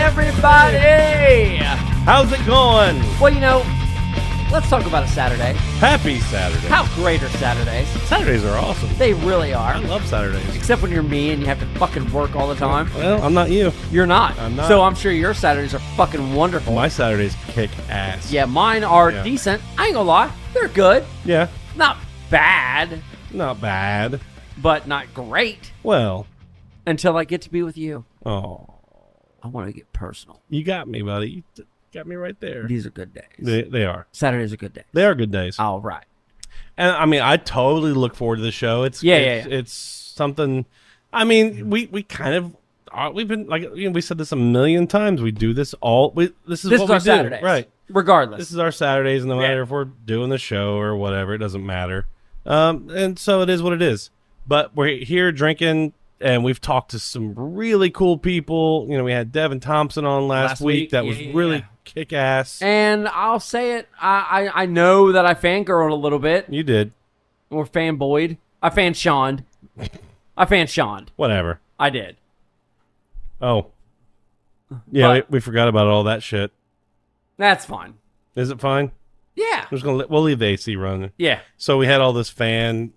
everybody! How's it going? Well, let's talk about a Saturday. Happy Saturday. How great are Saturdays? Saturdays are awesome. They really are. I love Saturdays. Except when you're me and you have to fucking work all the time. Well, I'm not you. You're not. I'm not. So I'm sure your Saturdays are fucking wonderful. My Saturdays kick ass. Yeah, mine are decent. I ain't gonna lie. They're good. Yeah. Not bad, Not bad. but not great. Well. Until I get to be with you. Oh. I want to get personal. You got me, buddy. You got me right there. These are good days. They are. Saturdays are good days. They are good days. All right. And I mean, I totally look forward to the show. It's something. I mean, we kind of we've been like we said this a million times. We do this all. This is what we our do, Saturdays, right? Regardless, this is our Saturdays, no matter if we're doing the show or whatever. It doesn't matter. And so it is what it is. But we're here drinking, and we've talked to some really cool people. We had Devin Thompson on last week. That was really kick ass. And I'll say it. I know that I fangirled a little bit. You did. Or fanboyed. I fan-shoned. Whatever. I did. Oh. Yeah, But- we forgot about all that shit. That's fine. Is it fine? Yeah. We'll leave the AC running. Yeah. So we had all this fan.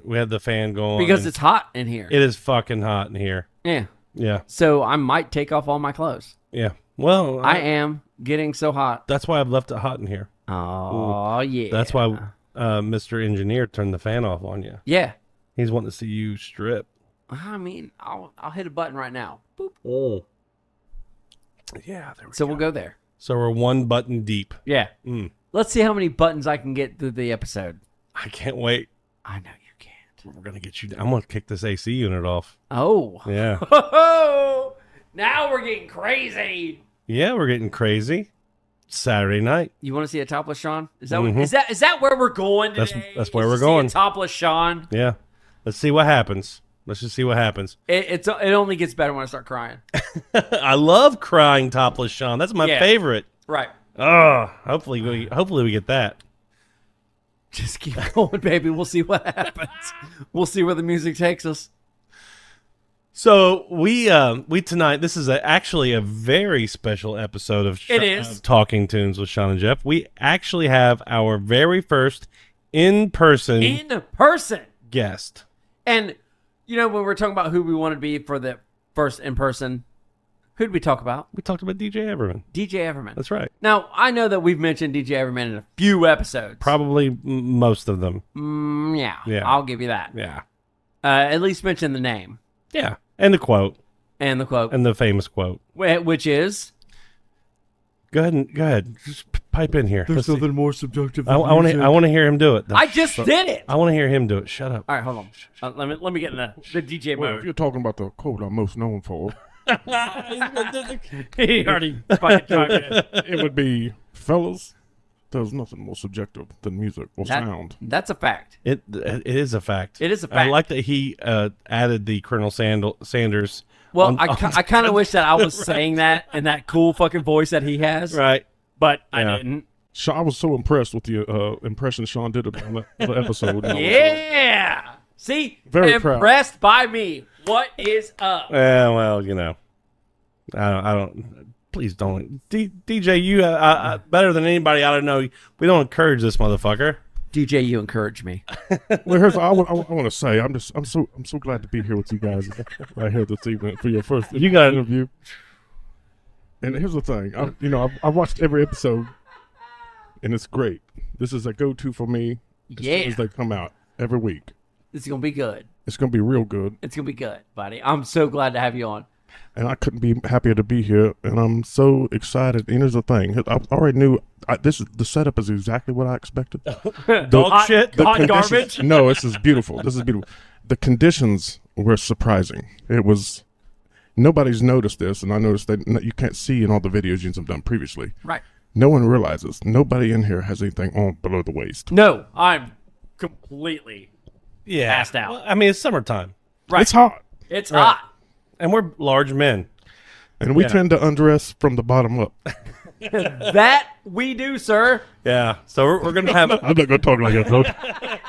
We had the fan going Because it's hot in here. It is fucking hot in here. Yeah. Yeah. So I might take off all my clothes. Yeah. Well, I am getting so hot. That's why I've left it hot in here. Oh, yeah. That's why Mr. Engineer turned the fan off on you. Yeah. He's wanting to see you strip. I mean, I'll hit a button right now. Boop. Oh. Yeah. So we'll go there. So we're one button deep. Yeah. Let's see how many buttons I can get through the episode. I can't wait. I know you can't. We're gonna get you. I'm gonna kick this AC unit off. Oh. Yeah. Now we're getting crazy. Yeah, we're getting crazy. Saturday night. You want to see a topless Sean? Is that is that where we're going today? That's where Is we're to see going. a topless Sean. Yeah. Let's see what happens. Let's just see what happens. It only gets better when I start crying. I love crying topless Sean. That's my favorite. Right. Oh, hopefully we get that. Just keep going, baby. We'll see what happens. We'll see where the music takes us. So we tonight. This is actually a very special episode of Talking Tunes with Sean and Jeff. We actually have our very first in person guest. And when we're talking about who we want to be for the first in person, who'd we talk about? We talked about DJ Everman. DJ Everman. That's right. Now I know that we've mentioned DJ Everman in a few episodes. Probably most of them. Yeah. I'll give you that. Yeah. At least mention the name. Yeah. And the quote. And the famous quote. Which is? Go ahead. Just pipe in here. There's something more subjective. I want to hear him do it. I just did it. I want to hear him do it. Shut up. All right, hold on. Let me get in the DJ Well, mode. if you're talking about the quote I'm most known for, He already fucking chimed in. it would be, fellas, there's nothing more subjective than music or sound. That's a fact. It is a fact. It is a fact. I like that he added the Colonel Sanders. Well, I kind of wish that I was saying that in that cool fucking voice that he has. Right. But I didn't. I was so impressed with the impression Sean did on the episode. Yeah. See? Very impressed by me. What is up? Yeah, well, I don't. Please don't. DJ, you better than anybody I don't know. We don't encourage this motherfucker. DJ, you encourage me. Well, here's what I want to say. I'm so glad to be here with you guys right here this evening for your first interview. And here's the thing. I watched every episode, and it's great. This is a go-to for me as soon as they come out every week. It's gonna be good. It's gonna be real good. It's gonna be good, buddy. I'm so glad to have you on. And I couldn't be happier to be here, and I'm so excited. And here's the thing: I already knew the setup is exactly what I expected. Hot garbage? No, this is beautiful. The conditions were surprising. It was nobody's noticed this, and I noticed that you can't see in all the videos you've done previously. Right. No one realizes. Nobody in here has anything on below the waist. No, I'm completely passed out. Well, I mean, it's summertime. Right. It's hot. It's hot. And we're large men. And we tend to undress from the bottom up. That we do, sir. Yeah. So we're gonna have. I'm not gonna talk like that.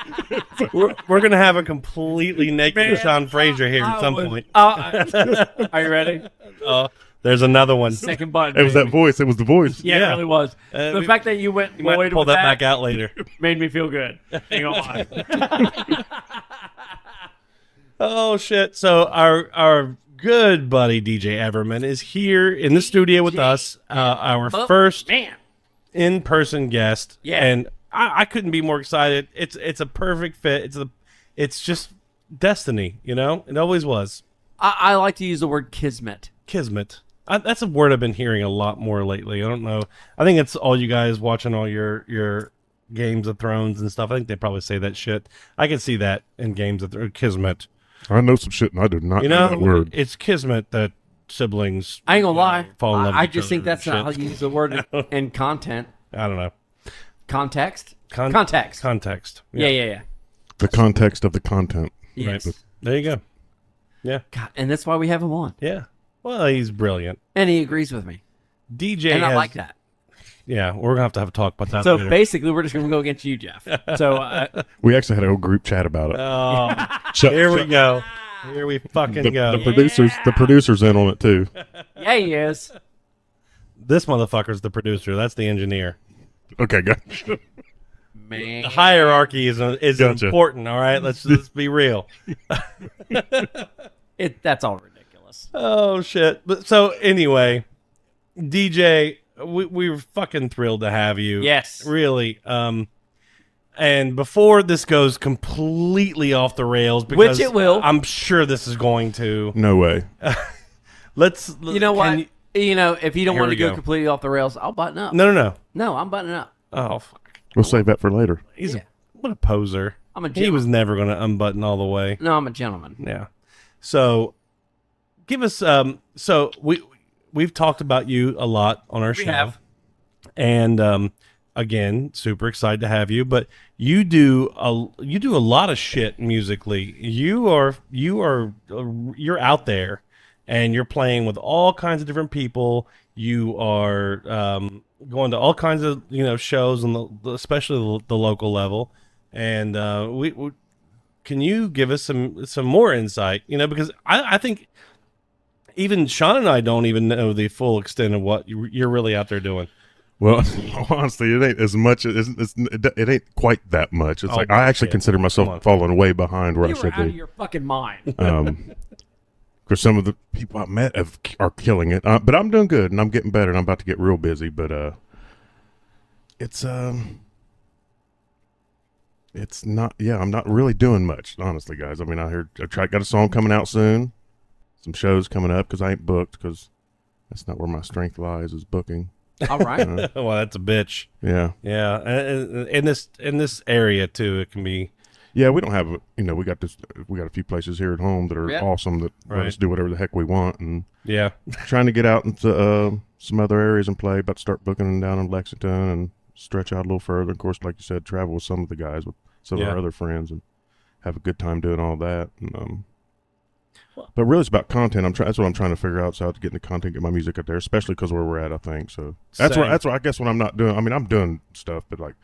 we're gonna have a completely naked Sean Fraser here at some point. Are you ready? There's another one. Second button. It was that baby. voice. It was the voice. Yeah, Yeah. it really was. The fact that you went You might Lloyd pull with that back out later. made me feel good. Ain't gonna lie. Oh shit! So our good buddy DJ Everman is here in the studio with us. Our first Man. in-person guest. Yeah. And I couldn't be more excited. It's a perfect fit. It's just destiny. You know, it always was. I like to use the word kismet. Kismet. That's a word I've been hearing a lot more lately. I don't know. I think it's all you guys watching all your Games of Thrones and stuff. I think they probably say that shit. I can see that in Games of Thrones. Kismet. I know some shit, and I do not You know that know, word. it's kismet that siblings. I ain't gonna lie. fall in love I with each just think other that's and not how shit. you use the word in content. I don't know. Context? Context. Yeah. The context of the content. Yes. Right. There you go. Yeah. God, and that's why we have him on. Yeah. Well, he's brilliant. And he agrees with me. DJ And I has, like that. Yeah, we're gonna have to have a talk about that. So later. basically, we're just going to go against you, Jeff. So, We actually had a whole group chat about it. Oh, Chuck- here we Chuck- go. Here we fucking The, go. the producers in on it too. yeah, he is. This motherfucker's the producer. That's the engineer. Okay, gotcha. Man. The hierarchy is Gotcha. important. All right, let's be real. That's all ridiculous. Oh shit! But so anyway, DJ, we were fucking thrilled to have you. Yes. really. And before this goes completely off the rails, because Which it will. I'm sure this is going to. No way. You know what? If you don't Here want we to go go. completely off the rails, I'll button up. No. No, I'm buttoning up. Oh, fuck. We'll save that for later. He's Yeah. what a poser. I'm a He gentleman. was never going to unbutton all the way. No, I'm a gentleman. Yeah. So, give us. So we've talked about you a lot on our show. have. And again, super excited to have you. But you do a lot of shit musically. You're out there, and you're playing with all kinds of different people. You are going to all kinds of shows on especially the local level. And we can you give us some more insight? Because I think even Sean and I don't even know the full extent of what you're really out there doing. Well, honestly, it ain't as much. It ain't quite that much. It's Oh, like I actually bullshit. consider Come on. myself falling way behind where You I were should out of be. your fucking mind. Because some of the people I've met are killing it. But I'm doing good, and I'm getting better, and I'm about to get real busy. But it's not. Yeah, I'm not really doing much, honestly, guys. I mean, got a song coming out soon, some shows coming up because I ain't booked because that's not where my strength lies is booking. All right. Well, that's a bitch. Yeah. Yeah, and in this area too, it can be. Yeah, we don't have, we got a few places here at home that are Yeah. awesome that let Right. us do whatever the heck we want, and Yeah, trying to get out into some other areas and play. About to start booking down in Lexington and stretch out a little further. Of course, like you said, travel with some of the guys, with some of Yeah. our other friends, and have a good time doing all that. And, but really, it's about content. That's what I'm trying to figure out. So how to get into content, get my music out there, especially because where we're at, I think. So that's Same. where I guess when I'm not doing. I mean, I'm doing stuff, but like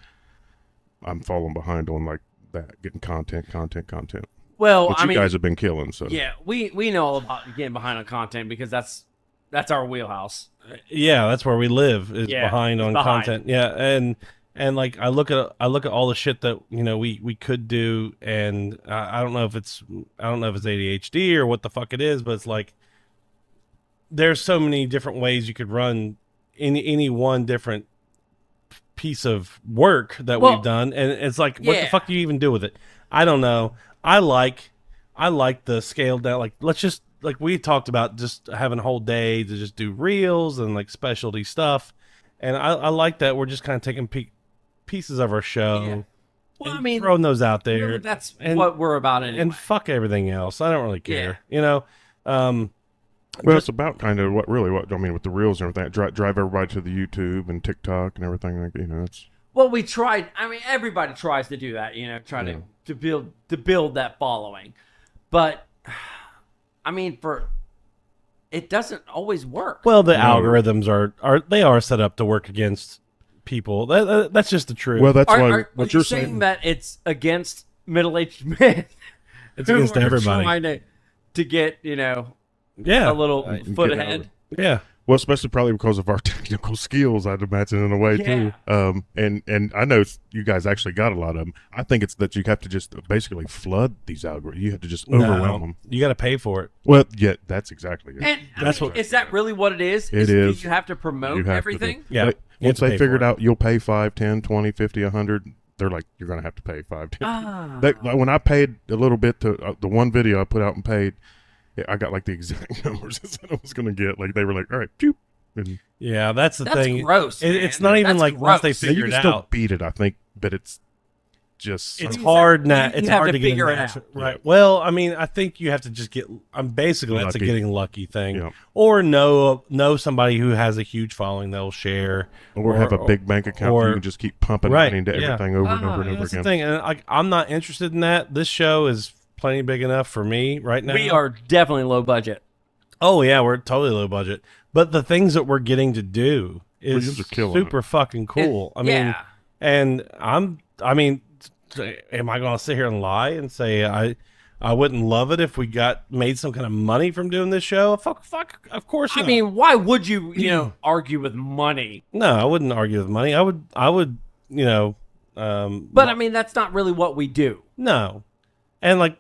I'm falling behind on like that, getting content. Well, Which you guys have been killing. So yeah, we know all about getting behind on content because that's our wheelhouse. yeah, that's where we live is Yeah, behind it's on behind. content. Yeah, and like I look at all the shit that we could do, and I don't know if it's ADHD or what the fuck it is, but it's like there's so many different ways you could run any one different piece of work that Well, we've done, and it's like what the yeah. fuck do you even do with it? I don't know. I like the scaled down, like let's just like we talked about just having a whole day to just do reels and like specialty stuff, and I like that we're just kind of taking pieces of our show Yeah. Well, and I mean, throwing those out there, really, that's and- what we're about anyway. and fuck everything else. I don't really care, Well, it's about kind of what I mean with the reels and everything. Drive everybody to the YouTube and TikTok and everything. Like it's Well, we tried. I mean, everybody tries to do that, trying to build that following. But I mean, it doesn't always work. Well, the No. algorithms are set up to work against people. That's just the truth. well, that's why are what you you're saying saying. that it's against middle-aged men? it's who against are everybody. trying to get Yeah, a little foot ahead. Yeah. Well, especially probably because of our technical skills, I'd imagine, in a way too. And I know you guys actually got a lot of them. I think it's that you have to just basically flood these algorithms. You have to just overwhelm them. You got to pay for it. Well, yeah, that's exactly it. And That's I mean, what- is that really what it is? It is. You have to promote You have to everything. Yeah. Once You have they to pay figured for it. out you'll pay 5, 10, 20, 50, 100, they're like, you're going to have to pay 5, 10. Like, when I paid a little bit to the one video I put out and paid, I got like the exact numbers I said I was going to get. Like they were like, all right, choop. And Yeah, that's the That's thing. gross, It's man. not even That's like once they gross. you figure can it still out. beat it, I think, but it's just It's You hard said- now. you It's have hard to to get figure a it match. out. Right. Well, I mean, I think you have to just get. I'm basically that's a Lucky. getting lucky thing, Yeah. or know somebody who has a huge following that'll share, or have a big bank account or- where you can just keep pumping Right, money into yeah. everything over and over and over That's the again. thing, and I'm not interested in that. This show is plenty big enough for me right now. We are definitely low budget. Oh yeah, we're totally low budget, but the things that we're getting to do is yours are killing super fucking cool. I mean, yeah. and I mean, am I going to sit here and lie and say I wouldn't love it if we made some kind of money from doing this show? Fuck, of course I not. mean, why would you argue with money? No, I wouldn't argue with money. I would, But I mean, that's not really what we do. no, and like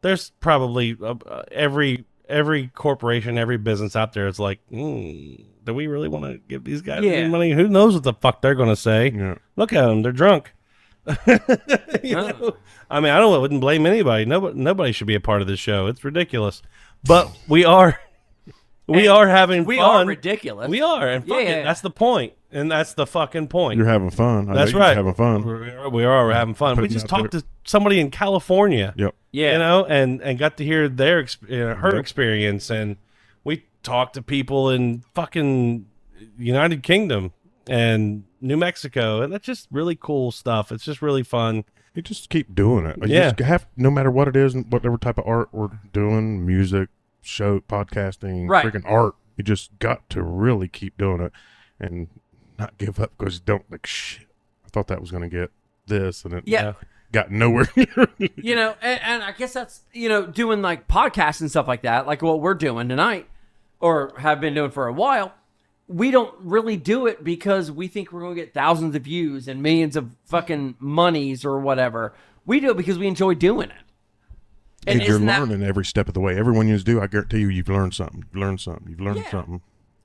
there's probably every corporation, every business out there is like, do we really want to give these guys any money? Who knows what the fuck they're going to say? Yeah. Look at them, they're drunk. You know? I mean, I wouldn't blame anybody. Nobody should be a part of this show. It's ridiculous, but we are having We fun. are ridiculous. We are, and fuck Yeah. it. That's the point, and that's the fucking point. You're having fun. I know That's you're right. having fun. We're having fun. We Putting just out talked to somebody in California. Yep. Yeah. And got to hear her Yep. experience, and we talked to people in fucking United Kingdom and New Mexico, and that's just really cool stuff. It's just really fun. You just keep doing it. You Yeah. just have, no matter what it is, and whatever type of art we're doing, music, show, podcasting, Right. freaking art, you just got to really keep doing it and not give up because you don't like, shit, I thought that was going to get this, and it Yeah. got nowhere. And I guess that's, doing like podcasts and stuff like that, like what we're doing tonight or have been doing for a while. We don't really do it because we think we're going to get thousands of views and millions of fucking monies or whatever. We do it because we enjoy doing it. And you're isn't that- learning every step of the way. Everyone you do, I guarantee you've learned something. You've learned something. You've learned Yeah. something.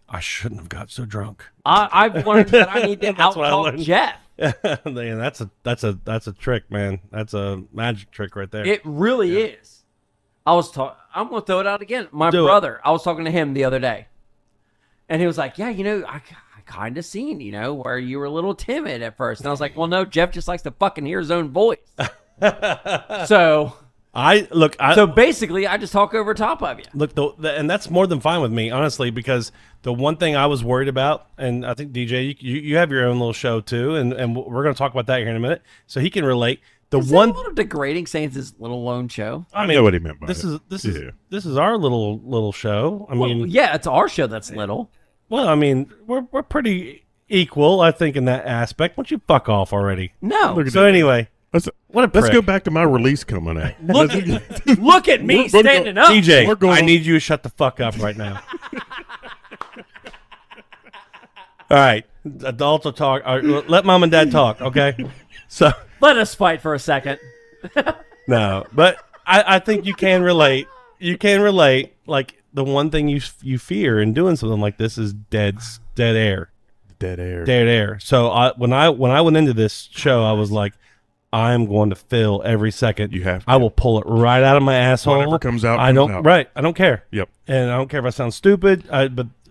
I shouldn't have got so drunk. I've learned that I need to That's what I out-talk learned. Jeff. And that's a trick, man. That's a magic trick right there. It really is. I'm going to throw it out again. My Do it. brother, I was talking to him the other day. And he was like, yeah, I kind of seen, where you were a little timid at first. And I was like, well, no, Jeff just likes to fucking hear his own voice. So basically, I just talk over top of you. Look, and that's more than fine with me, honestly, because the one thing I was worried about, and I think DJ, you have your own little show too, and we're going to talk about that here in a minute, so he can relate. Is that a little degrading saying it's his little lone show? I know what he meant by this it. is our little show. I mean, Yeah, it's our show that's little. well, I mean, we're pretty equal, I think, in that aspect. Why don't you fuck off already? No. Look at So that. anyway, Let's what a prick. go back to my release coming out. Look at me We're standing up. We're DJ, going I on- need you to shut the fuck up right now. All right, adults will talk. All right, let mom and dad talk, okay? So Let us fight for a second. no, but I think you can relate. You can relate. Like the one thing you fear in doing something like this is dead air. Dead air. So when I went into this show, I was like, I'm going to fill every second. You have to. I will pull it right out of my asshole. Whatever comes out, I don't. comes out. Right. I don't care. Yep. And I don't care if I sound stupid.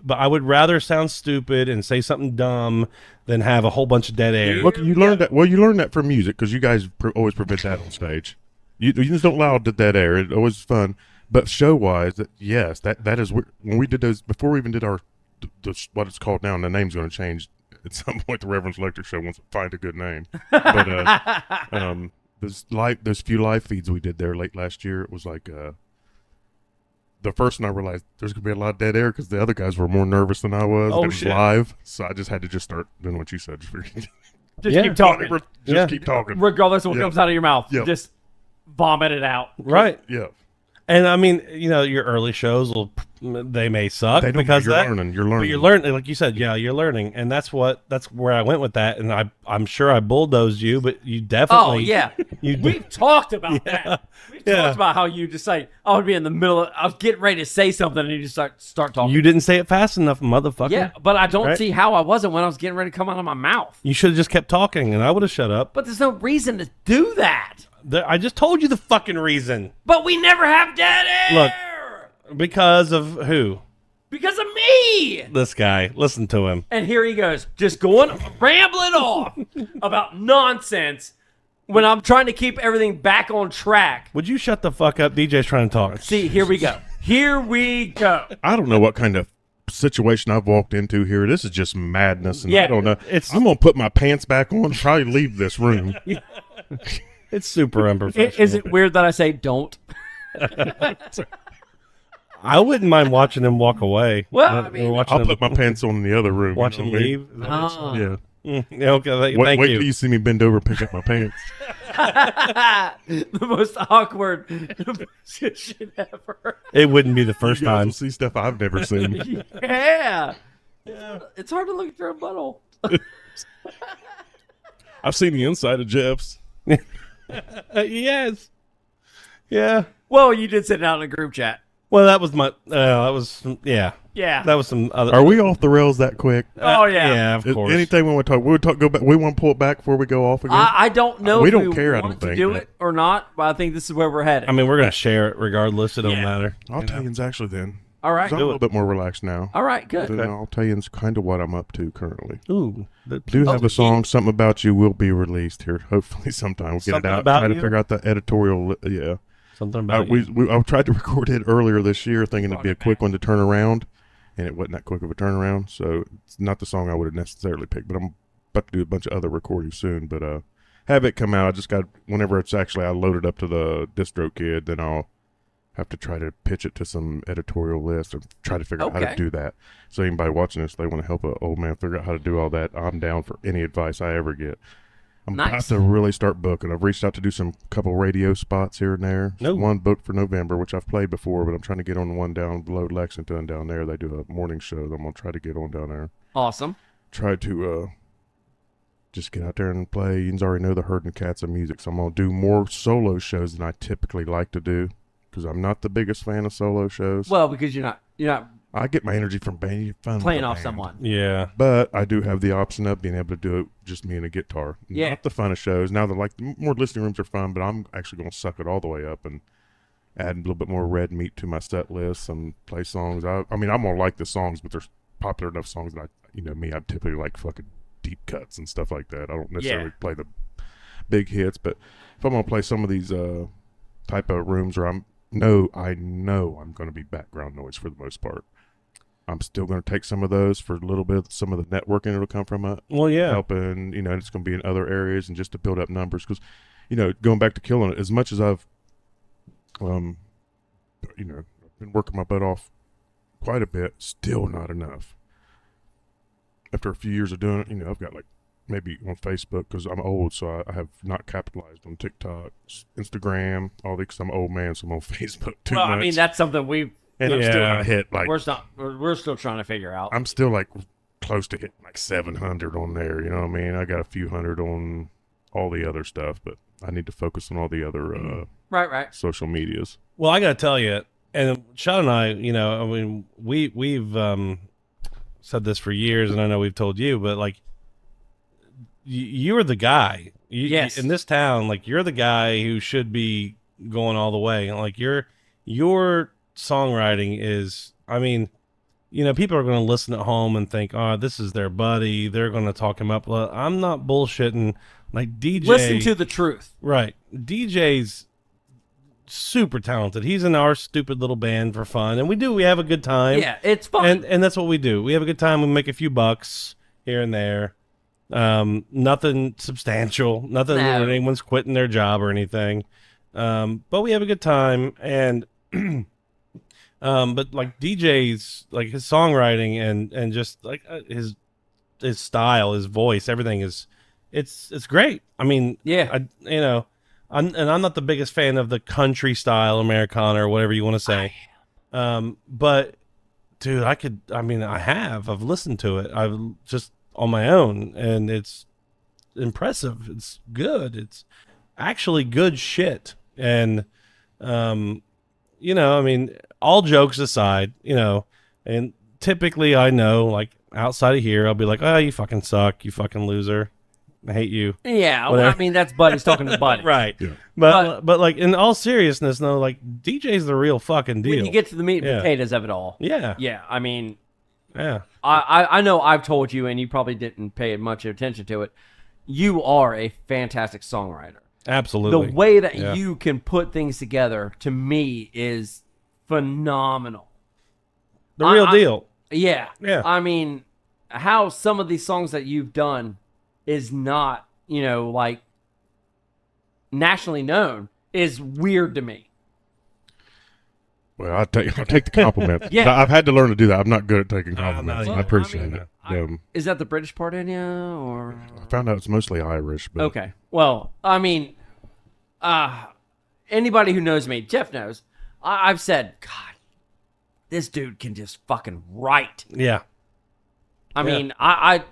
But I would rather sound stupid and say something dumb than have a whole bunch of dead air. Look, you learned that. Well, you learned that from music because you guys always prevent that on stage. You just don't allow the dead air. It's always fun. But show-wise, yes, that is when we did those before we even did our what it's called now. And the name's going to change at some point. The Reverend's Electric Show wants to find a good name. But those few live feeds we did there late last year, it was like the first one I realized there's gonna be a lot of dead air because the other guys were more nervous than I was. Oh, It was shit. live, so I just had to start doing what you said. Just Yeah. keep talking. Just keep talking. Regardless of what Yeah. comes out of your mouth. Yeah. Just vomit it out. Right. Yeah. And I mean, your early shows they may suck They don't, because you're that, learning. You're learning. but you're learning, like you said, you're learning, and that's where I went with that. And I'm sure I bulldozed you, but you definitely. Oh yeah, we've talked about that. We've talked about how you just like I would be in the middle. I was getting ready to say something, and you just start talking. You didn't say it fast enough, motherfucker. Yeah, but I don't Right? see how I wasn't when I was getting ready to come out of my mouth. You should have just kept talking, and I would have shut up. But there's no reason to do that. I just told you the fucking reason. But we never have dead air. Look, because of who? Because of me. This guy. Listen to him. And here he goes, just going rambling off about nonsense when I'm trying to keep everything back on track. Would you shut the fuck up? DJ's trying to talk. See, here we go. Here we go. I don't know what kind of situation I've walked into here. This is just madness, and Yeah, I don't know. I'm gonna put my pants back on and probably leave this room. It's super unprofessional. Is it weird that I say don't? I wouldn't mind watching him walk away. Well, I mean, watching I'll him, put my pants on in the other room. watch him leave. Yeah. Yeah, okay, Wait, thank wait you. till you see me bend over and pick up my pants. the most awkward position ever. It wouldn't be the first You guys time. will see stuff I've never seen. Yeah. It's hard to look at your own butthole. I've seen the inside of Jeff's. Yes. Yeah. Well, you did sit down in a group chat. Well, that was my. Yeah. Yeah. That was some other. Are we off the rails that quick? Oh, yeah. Yeah, of course. Anything we want to talk, we would talk. Go back. We want to pull it back before we go off again. I don't know We if don't we care, I want don't to think, do but- it or not, but I think this is where we're headed. I mean, we're gonna share it regardless. It don't Yeah. matter. I'll tell you actually then. All right. 'Cause I'm a little bit more relaxed now. All right, good. Then I'll tell you kind of what I'm up to currently. Ooh. Do have a song, "Something About You," will be released here. Hopefully, sometime we'll get Something it out. About Try to You? figure out the editorial. Yeah, Something about you. I tried to record it earlier this year, thinking it'd be a quick one to turn around, and it wasn't that quick of a turnaround. So it's not the song I would have necessarily picked. But I'm about to do a bunch of other recordings soon. But have it come out. I just got whenever it's actually I load it up to the DistroKid, then I'll have to try to pitch it to some editorial list and try to figure out how to Okay. do that. So anybody watching this, they want to help an old man figure out how to do all that. I'm down for any advice I ever get. I'm about Nice. to really start booking. I've reached out to do some couple radio spots here and there. No. One booked for November, which I've played before, but I'm trying to get on the one down below Lexington down there. They do a morning show that I'm going to try to get on down there. Awesome. Try to just get out there and play. You already know the herding cats of music, so I'm going to do more solo shows than I typically like to do because I'm not the biggest fan of solo shows. Well, because you're not I get my energy from being fun with playing a off band. someone. Yeah. But I do have the option of being able to do it just me and a guitar. Yeah. Not the funnest shows. Now, the more listening rooms are fun, but I'm actually going to suck it all the way up and add a little bit more red meat to my set list and play songs. I mean, I'm going to like the songs, but there's popular enough songs that I typically like fucking deep cuts and stuff like that. I don't necessarily play the big hits, but if I'm going to play some of these type of rooms where I know I'm going to be background noise for the most part. I'm still going to take some of those for a little bit, some of the networking that'll come from it. Well, yeah. Helping, it's going to be in other areas and just to build up numbers. Because, going back to killing it, as much as I've, been working my butt off quite a bit, still not enough. After a few years of doing it, I've got maybe on Facebook because I'm old, so I have not capitalized on TikTok, Instagram, all these. Because I'm an old man, so I'm on Facebook too Well, much. I mean, that's something we and I'm still Yeah. not hit we're still trying to figure out. I'm still close to hitting 700 on there. You know what I mean? I got a few hundred on all the other stuff, but I need to focus on all the other Right. social medias. Well, I got to tell you, and Sean and I, I mean, we've said this for years, and I know we've told you, but you're the guy. Yes. In this town, you're the guy who should be going all the way. Your songwriting is, I mean, people are going to listen at home and think, oh, this is their buddy. They're going to talk him up. Well, I'm not bullshitting. DJ. Listen to the truth. Right. DJ's super talented. He's in our stupid little band for fun, and we have a good time. Yeah, it's fun. And that's what we do. We have a good time. We make a few bucks here and there. Nothing substantial. Nothing where anyone's quitting their job or anything. But we have a good time, and but DJ's his songwriting and just his style, his voice, everything is it's great. I mean, Yeah. I'm not the biggest fan of the country style Americana or whatever you want to say. But dude, I've listened to it. I've just on my own, and it's impressive. It's good. It's actually good shit. And, all jokes aside, and typically I know, like, outside of here, I'll be like, oh, you fucking suck. You fucking loser. I hate you. Yeah. Well, I mean, that's buddies talking to buddies. Right. Yeah. But like, in all seriousness, though, like, DJ's the real fucking deal. When you get to the meat and potatoes of it all. Yeah. Yeah. I mean, yeah. I know I've told you, and you probably didn't pay much attention to it. You are a fantastic songwriter. Absolutely. The way that you can put things together, to me, is phenomenal. The real deal. Yeah. Yeah. I mean, how some of these songs that you've done is not, like, nationally known is weird to me. Well, I'll take the compliment. Yeah. I've had to learn to do that. I'm not good at taking compliments. I appreciate it. Is that the British part in you, or? I found out it's mostly Irish. But Okay. Well, I mean, anybody who knows me, Jeff knows, I've said, God, this dude can just fucking write. Yeah. I mean, I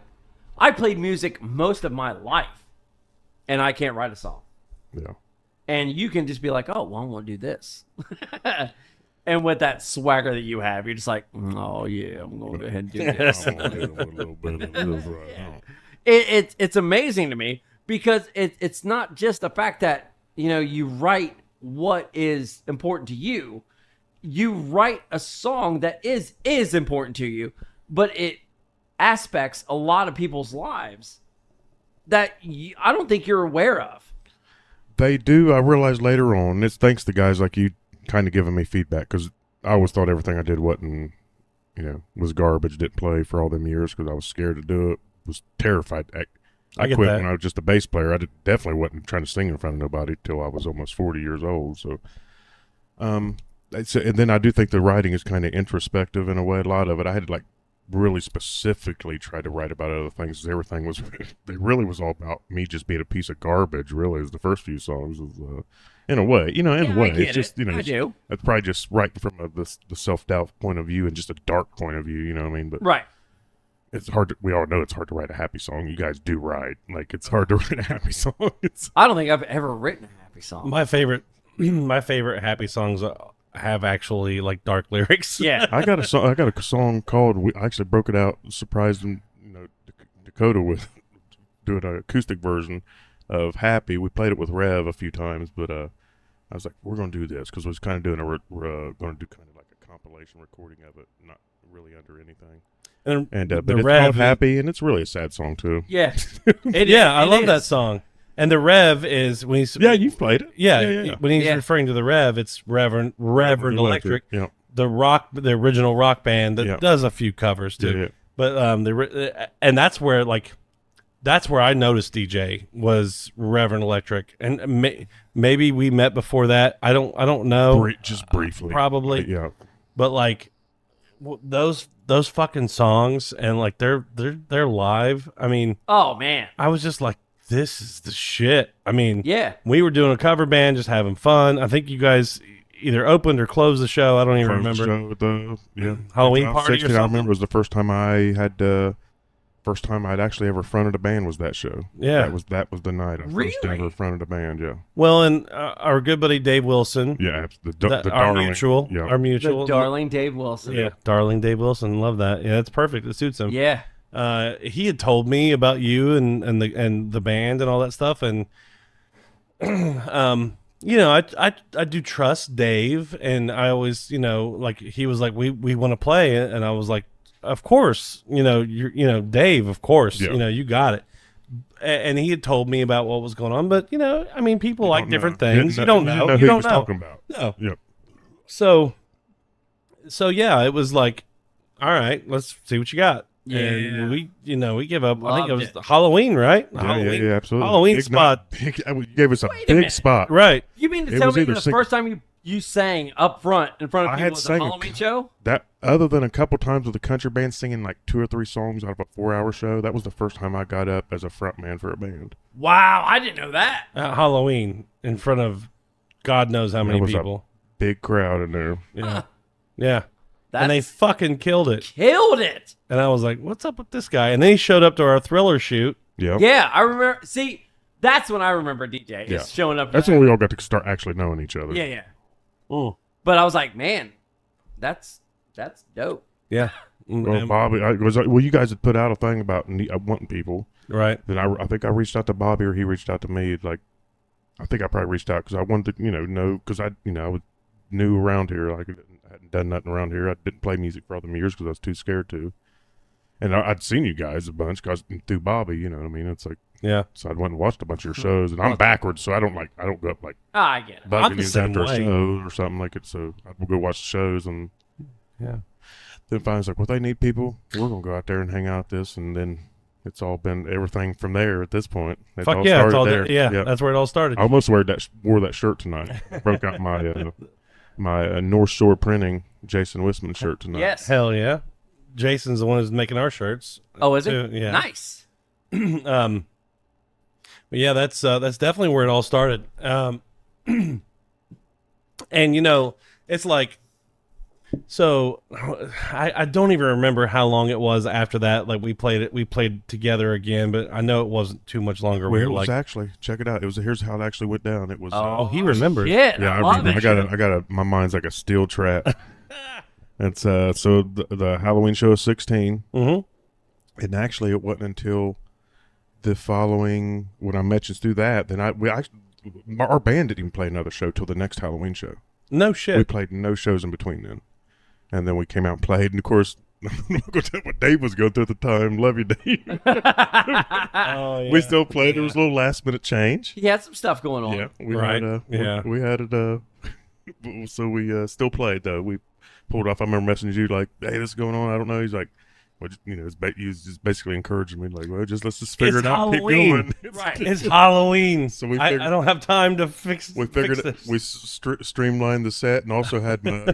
played music most of my life, and I can't write a song. Yeah. And you can just be like, oh, well, I'm going to do this. And with that swagger that you have, you're just like, oh, yeah, I'm going to go ahead and do this. It's amazing to me because it's not just the fact that, you write what is important to you. You write a song that is important to you, but it aspects a lot of people's lives that I don't think you're aware of. They do. I realized later on. It's thanks to guys like you kind of giving me feedback, because I always thought everything I did wasn't, was garbage. Didn't play for all them years because I was scared to do it. Was terrified. I get quit that. when I was just a bass player. I definitely wasn't trying to sing in front of nobody till I was almost 40 years old. So, and then I do think the writing is kind of introspective in a way. A lot of it, I had to like really specifically try to write about other things. Everything was, it really was all about me just being a piece of garbage. Really, is the first few songs. In a way, in a way, it's just, I do. It's probably just writing from the self-doubt point of view and just a dark point of view. You know what I mean? But right. It's hard. We all know it's hard to write a happy song. You guys do write. Like, it's hard to write a happy song. I don't think I've ever written a happy song. My favorite happy songs have actually like dark lyrics. Yeah. I got a song called. I actually broke it out. Surprised Dakota with doing an acoustic version of Happy. We played it with Rev a few times, but I was like, we're gonna do this because we was kind of doing we're gonna do kind of like a compilation recording of it, not really under anything. But it's called Happy, and it's really a sad song too. Yeah. I love that song. And the Rev is when he's you've played it. Yeah. When he's referring to the Rev, it's Reverend Electric. Yeah. The original rock band that does a few covers too. Yeah. But and that's where I noticed DJ was Reverend Electric, and maybe we met before that. I don't know. Just briefly, probably. Yeah. But like those fucking songs, and like they're live. I mean, oh man, I was just like, this is the shit. I mean, yeah, we were doing a cover band, just having fun. I think you guys either opened or closed the show. I don't even remember. The Halloween party or something. I remember it was the first time I'd actually ever fronted a band was that show. Yeah. That was the night I first ever fronted a band, yeah. Well, and our good buddy Dave Wilson. Yeah, the our darling. mutual. Yeah. Our mutual. The darling Dave Wilson. Yeah, darling Dave Wilson. Love that. Yeah, that's perfect. It suits him. Yeah. He had told me about you and the band and all that stuff, and I do trust Dave, and I always, like he was like, we want to play, and I was like, of course, you're Dave, of course, you got it. And he had told me about what was going on, but I mean, people like different things. You don't know. You don't know. Talking about. No. Yep. So yeah, it was like, all right, let's see what you got. Yeah. And we give up. I think it was Loved Halloween, right? Yeah, absolutely. Halloween spot. You gave us a big spot. Right. You mean to It tell was me either the first time you sang up front in front of I people had at the sang a Halloween show? That other than a couple times with the country band singing like 2 or 3 songs out of a 4-hour show, that was the first time I got up as a front man for a band. Wow, I didn't know that. At Halloween in front of God knows how many There was people. a big crowd in there. Yeah. Yeah. That's And they fucking killed it. killed it. And I was like, what's up with this guy? And then he showed up to our Thriller shoot. Yep. Yeah, I remember. See, that's when I remember DJ Yeah. is showing up. That's when we all got to start actually knowing each other. Yeah. Mm. But I was like, man, that's dope. Yeah. Well, Bobby, you guys had put out a thing about wanting people. Right. Then I think I reached out to Bobby, or he reached out to me. Like, I think I probably reached out because I wanted to, know, because I was new around here. Like, I hadn't done nothing around here. I didn't play music for all them years because I was too scared to. And I'd seen you guys a bunch through Bobby, you know what I mean? It's like, Yeah. so I went and watched a bunch of your shows, and I'm backwards, so I don't go up like I get it. I'm bugging the you same after a way. show or something like it. So I will go watch the shows, and Yeah. then finally it's like, well, they need people. We're gonna go out there and hang out this, and then it's all been everything from there at this point. It's Fuck all yeah. It's started all there. Yeah. That's where it all started. I almost wore that shirt tonight. I broke out my my North Shore Printing Jason Wisman shirt tonight. Yes. Hell yeah. Jason's the one who's making our shirts. Oh, is it? too. Yeah. Nice. But yeah, that's definitely where it all started. And it's like, so I don't even remember how long it was after that. Like we played together again, but I know it wasn't too much longer. Well, We it were was like, actually, check it out. Here's how it actually went down. It was. Oh, he remembers. Shit, Yeah, I love remember. it. I got my mind's like a steel trap. It's so the Halloween show is 16, and actually it wasn't until the following when I mentioned through that, then our band didn't even play another show till the next Halloween show. No We shit. played no shows in between then, and then we came out and played. And of course, I'm not going to tell what Dave was going through at the time. Love you, Dave. Oh, yeah. We still played. There was a little last minute change. He had some stuff going on. Yeah, we Right. had Yeah. we had it. So we still played though. We pulled off. I remember messaging you like, "Hey, this is going on." I don't know. He's like, "Well, he was just basically encouraging me like, well, let's just figure It's it out. Halloween. Keep going." Right. It's Halloween. So we I figured- don't have time to fix. We figured fix it. this. We streamlined the set, and also had my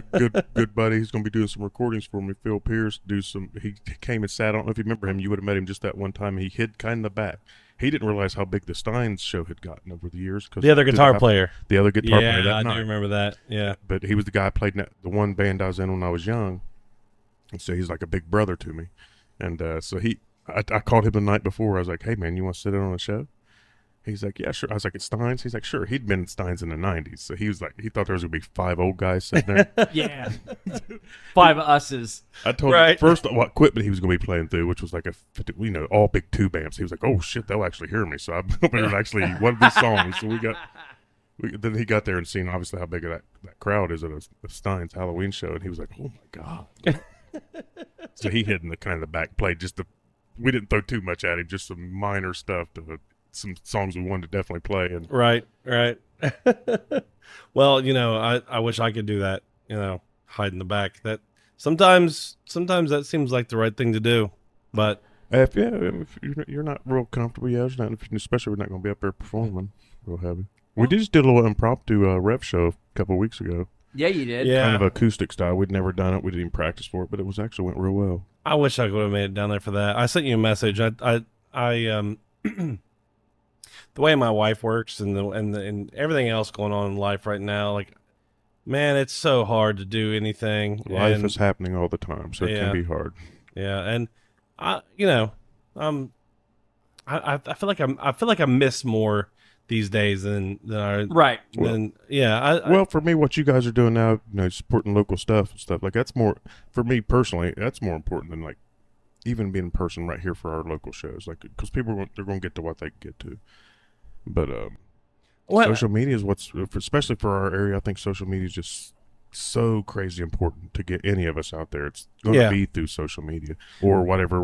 good buddy who's going to be doing some recordings for me, Phil Pierce. He came and sat. I don't know if you remember him. You would have met him just that one time. He hid kind of in the back. He didn't realize how big the Steins show had gotten over the years. The other guitar player. The other guitar Yeah, player that I night. do remember that. Yeah. But he was the guy I played in the one band I was in when I was young, and so he's like a big brother to me. And so I called him the night before. I was like, "Hey man, you want to sit in on a show?" He's like, "Yeah, sure." I was like, "At Steins?" He's like, "Sure." He'd been at Steins in the '90s, so he was like, he thought there was gonna be 5 old guys sitting there. Yeah. 5 us's. I told Right. him first what equipment he was gonna be playing through, which was like all big tube amps. He was like, "Oh shit, they'll actually hear me." So I better actually one of these songs. So then he got there and seen obviously how big of that crowd is at a Steins Halloween show, and he was like, "Oh my god!" So he hid in the kind of the back, played we didn't throw too much at him, just some minor stuff some songs we wanted to definitely play. And Right. Well, I wish I could do that. Hide in the back. That sometimes that seems like the right thing to do, but if you're not real comfortable, especially we're not going to be up there performing real heavy. We just did a little impromptu rep show a couple of weeks ago. Yeah, you did. Yeah. Kind of acoustic style. We'd never done it. We didn't even practice for it, but it was actually went real well. I wish I would have made it down there for that. I sent you a message. I the way my wife works and everything else going on in life right now, like, man, it's so hard to do anything. Life is happening all the time, so it Yeah. can be hard. Yeah, and I feel like I miss more these days than I Right. Well, for me, what you guys are doing now, supporting local stuff and stuff like that's more for me personally. That's more important than like even being in person right here for our local shows, like because people they're going to get to what they can get to. But social media is especially for our area. I think social media is just so crazy important to get any of us out there. It's going to be through social media or whatever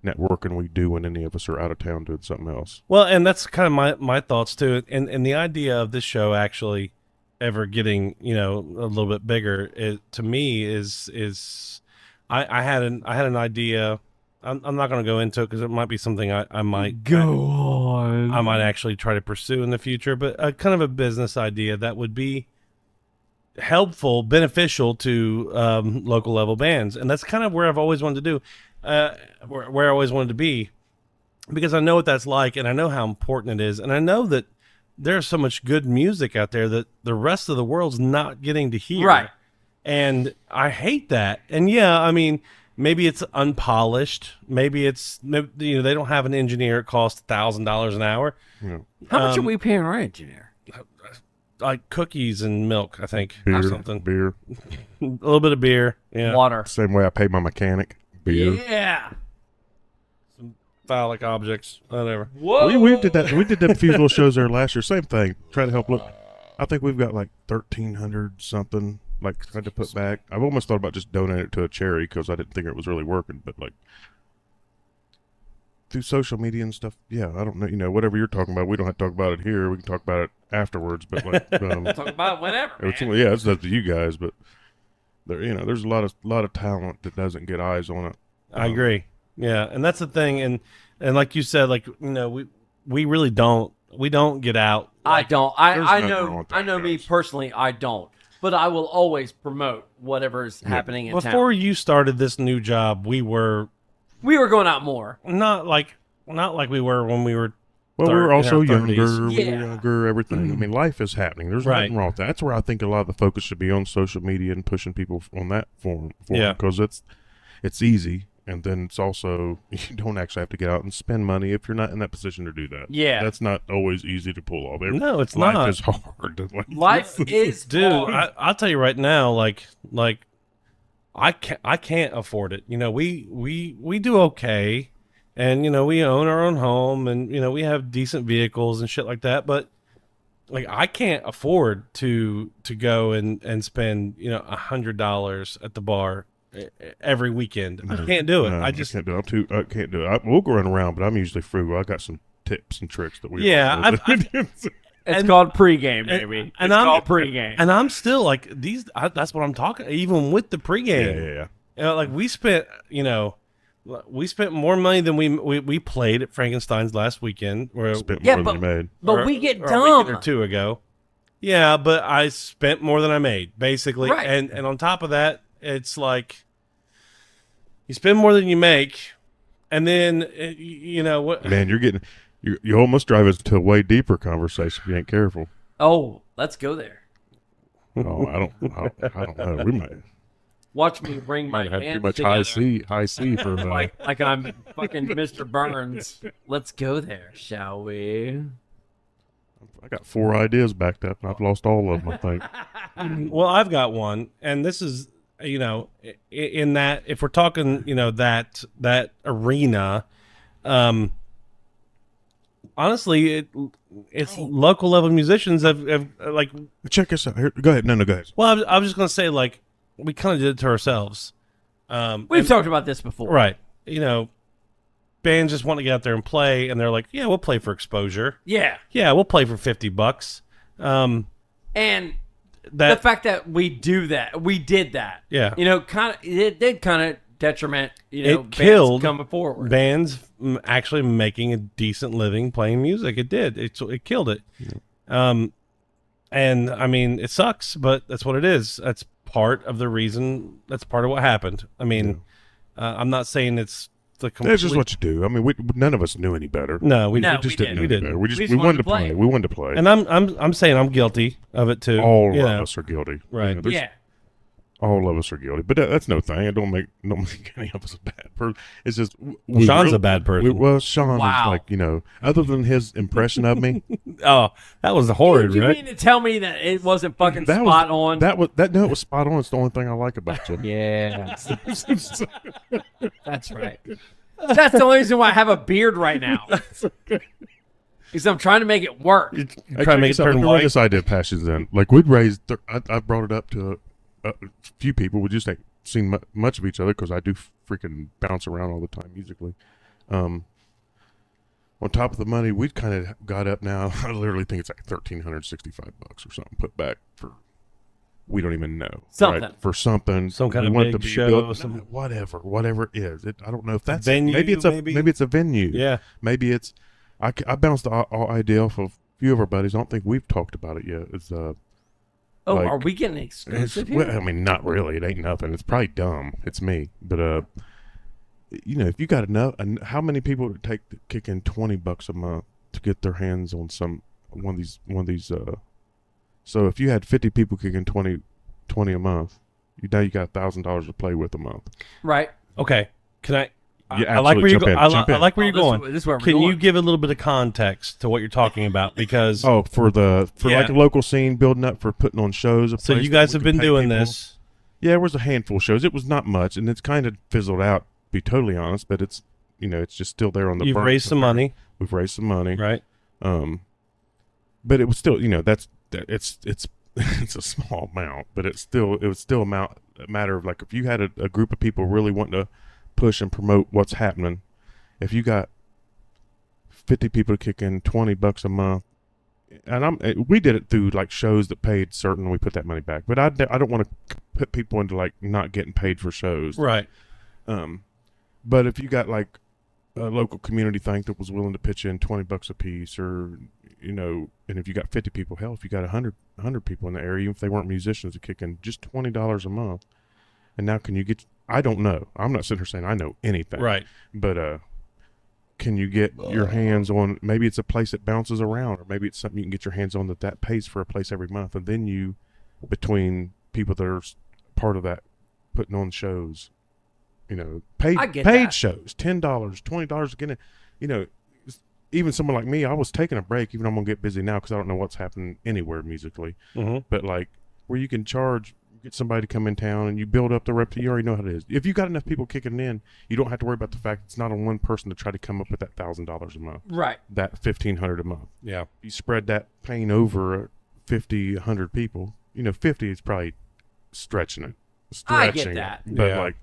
networking we do when any of us are out of town doing something else. Well, and that's kind of my thoughts too. And the idea of this show actually ever getting, a little bit bigger, to me is I had an idea. I'm not going to go into it because it might be something I might Go on. I might actually try to pursue in the future, but kind of a business idea that would be helpful, beneficial to local level bands, and that's kind of where I've always wanted to do, where I always wanted to be, because I know what that's like, and I know how important it is, and I know that there's so much good music out there that the rest of the world's not getting to hear. Right. And I hate that. And yeah, I mean, maybe it's unpolished. Maybe it's, they don't have an engineer. It costs $1,000 an hour. Yeah. How much are we paying our engineer? Like cookies and milk, I think, Beer, or something. beer. A little bit of beer. Yeah. Water. Same way I pay my mechanic. Beer. Yeah. Phallic objects, whatever. Whoa. We did that. We did that few little shows there last year. Same thing. Trying to help. Look, I think we've got like 1,300 something. Like tried to put back. I've almost thought about just donating it to a charity because I didn't think it was really working. But like through social media and stuff, yeah, I don't know. You know, whatever you're talking about, we don't have to talk about it here. We can talk about it afterwards. But like, Talk about it whenever. yeah, it's up to you guys. But there, there's a lot of talent that doesn't get eyes on it. I agree. Yeah, and that's the thing, and like you said, like we really don't get out. I don't. I nothing wrong know. with that, I know me guys. personally. I don't. But I will always promote whatever's happening in Before town. you started this new job, we were We were going out more. not like we were when we were. Well, we're in also our younger. 30s. We're Yeah. younger. Everything. I mean, life is happening. There's Right. nothing wrong with that. That's where I think a lot of the focus should be on social media and pushing people on that form. Yeah. Because it's easy, and then it's also you don't actually have to get out and spend money if you're not in that position to do that. Yeah. That's not always easy to pull off. No, it's life not. is hard. Life is Dude, hard. I'll tell you right now, like I can't afford it. We do okay, and we own our own home, and we have decent vehicles and shit like that. But like I can't afford to go and spend $100 at the bar every weekend. I can't do it. No, I just can't do it. I can't do it. We'll go run around, but I'm usually frugal. I got some tips and tricks that we. Yeah, It's called pregame, baby. and It's I'm called pregame. and I'm still like that's what I'm talking. Even with the pregame, yeah. Like we spent more money than we played at Frankenstein's last weekend. Or Spent Yeah, more but- than you made. But we get or a weekend or dumb. two ago. Yeah, but I spent more than I made, basically. Right. And on top of that, it's like you spend more than you make, and then what? Man, you almost drive us to a way deeper conversation if you ain't careful. Oh, let's go there. Oh, I don't know. We might Watch me bring my have too hands much together. high C for like I'm fucking Mr. Burns. Let's go there, shall we? I got 4 ideas backed up, and I've lost all of them. I think. Well, I've got one, and this is in that if we're talking that arena, honestly, it's local level musicians have like. Check us out. Here, go ahead. No, go ahead. Well, I was just gonna say like we kind of did it to ourselves. We've talked about this before. Right. Bands just want to get out there and play, and they're like, yeah, we'll play for exposure. Yeah. Yeah, we'll play for $50. And the fact that we did that. Yeah. Mm-hmm. It did kind of detriment, it bands killed coming forward. bands actually making a decent living playing music. It did. It killed it. Yeah. And I mean, it sucks, but that's what it is. That's part of the reason. That's part of what happened. I mean, I'm not saying it's the complete. That's just what you do. I mean, none of us knew any better. No, we just didn't. didn't. We know any didn't. better. We We just wanted to play. We wanted to play. And I'm saying I'm guilty of it too. all you of know. us are guilty. Right. There's- Yeah. All of us are guilty, but that's no thing. It don't make any of us a bad person. It's just Sean's a bad person. Well, Sean Wow. is like other than his impression of me, Oh, that was horrid, You right? mean to tell me that it wasn't fucking that spot was on? that note was spot on. It's the only thing I like about you. Yeah. That's right. That's the only reason why I have a beard right now. Because I'm trying to make it work. You're trying to make it turn white. This idea passes then. Like we'd raised, I brought it up to a few people. We just ain't seen much of each other because I do freaking bounce around all the time musically. On top of the money, we kind of got up now. I literally think it's like $1,365 or something put back for. We don't even know Something. right? For something, Some kind we of want big to be show, built- some- whatever it is. I don't know if that's Venue, maybe it's a venue. Yeah. Maybe it's. I bounced the idea off of a few of our buddies. I don't think we've talked about it yet. It's Oh, Like, are we getting exclusive here? well, I mean, not really. It ain't nothing. It's probably dumb. It's me. But if you got enough, and how many people would take kick in $20 a month to get their hands on one of these? So if you had 50 people kicking 20 a month, you got $1,000 to play with a month. Right. Okay. Can I? Yeah, I like where you're going. I like where you're This going. is where we're Can going. you give a little bit of context to what you're talking about? Because For Yeah. like a local scene building up for putting on shows. so you guys have been doing this. Yeah, there was a handful of shows. It was not much, and it's kind of fizzled out. To be totally honest, but it's it's just still there on the. You've raised some money, We've raised some money, right? But it was still it's it's a small amount, but it was still a matter of like if you had a group of people really wanting to push and promote what's happening. If you got 50 people to kick in $20 a month, and we did it through like shows that paid certain, we put that money back. But I don't want to put people into like not getting paid for shows, Right. But if you got like a local community thing that was willing to pitch in $20 a piece, or and if you got 50 people, hell, if you got 100 people in the area, even if they weren't musicians, to kick in just $20 a month, and now can you get? I don't know. I'm not sitting here saying I know anything, Right. But can you get your hands on? Maybe it's a place that bounces around, or maybe it's something you can get your hands on that pays for a place every month, and then you, between people that are part of that, putting on shows, paid that. shows, $10, $20 again, even someone like me, I was taking a break, even though I'm gonna get busy now because I don't know what's happening anywhere musically. Mm-hmm. But like where you can get somebody to come in town and you build up the rep, you already know how it is. If you got enough people kicking in, you don't have to worry about the fact it's not on one person to try to come up with that $1,000 a month, Right. that $1,500 a month. Yeah. You spread that pain over 50, 100 people. 50 is probably stretching it. I get that. But Yeah. like,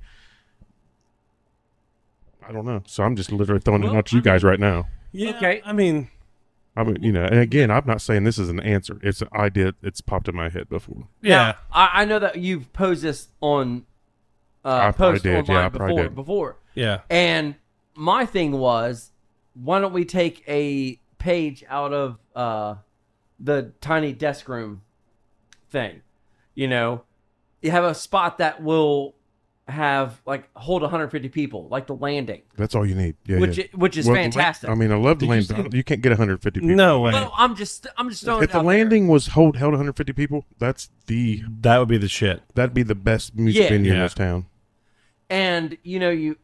I don't know. So I'm just literally throwing it out to you guys right now. Yeah. Okay. I mean, and again, I'm not saying this is an answer. It's an idea. It's popped in my head before. yeah. Now, I know that you've posed this on I probably post did. online Yeah, I probably before. did. Yeah. And my thing was, why don't we take a page out of the tiny desk room thing? You have a spot that will have hold 150 people, like the landing, That's all you need. Yeah, which is Well, fantastic. I mean, I love the Did you landing. say- You can't get 150 people. No way. well, I'm just throwing If it the out there. landing was held 150 people, that'd be the best music Yeah. venue in Yeah. this town. And you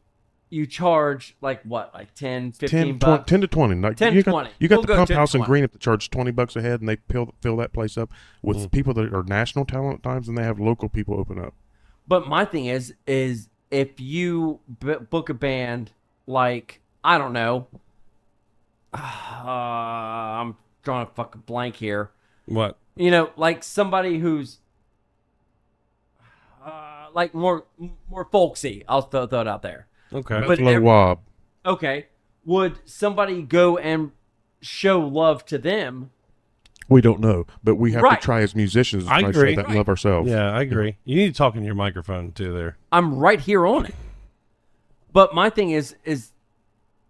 charge like 10, 15 10, bucks. 10 to 20. Like 10 you to got, 20. You got We'll the go pump 10 to house in 20. Greenup that charge $20 a head, and they fill that place up with people that are national talent at times, and they have local people open up. But my thing is if you book a band like, I don't know, I'm drawing a fucking blank here. What? Like somebody who's like more folksy. I'll throw it out there. Okay. But Buffalo Wob. Okay, would somebody go and show love to them? We don't know, but we have Right. to try as musicians to I try to agree. show that love ourselves. Yeah, I agree. You need to talk in your microphone too there. I'm right here on it. But my thing is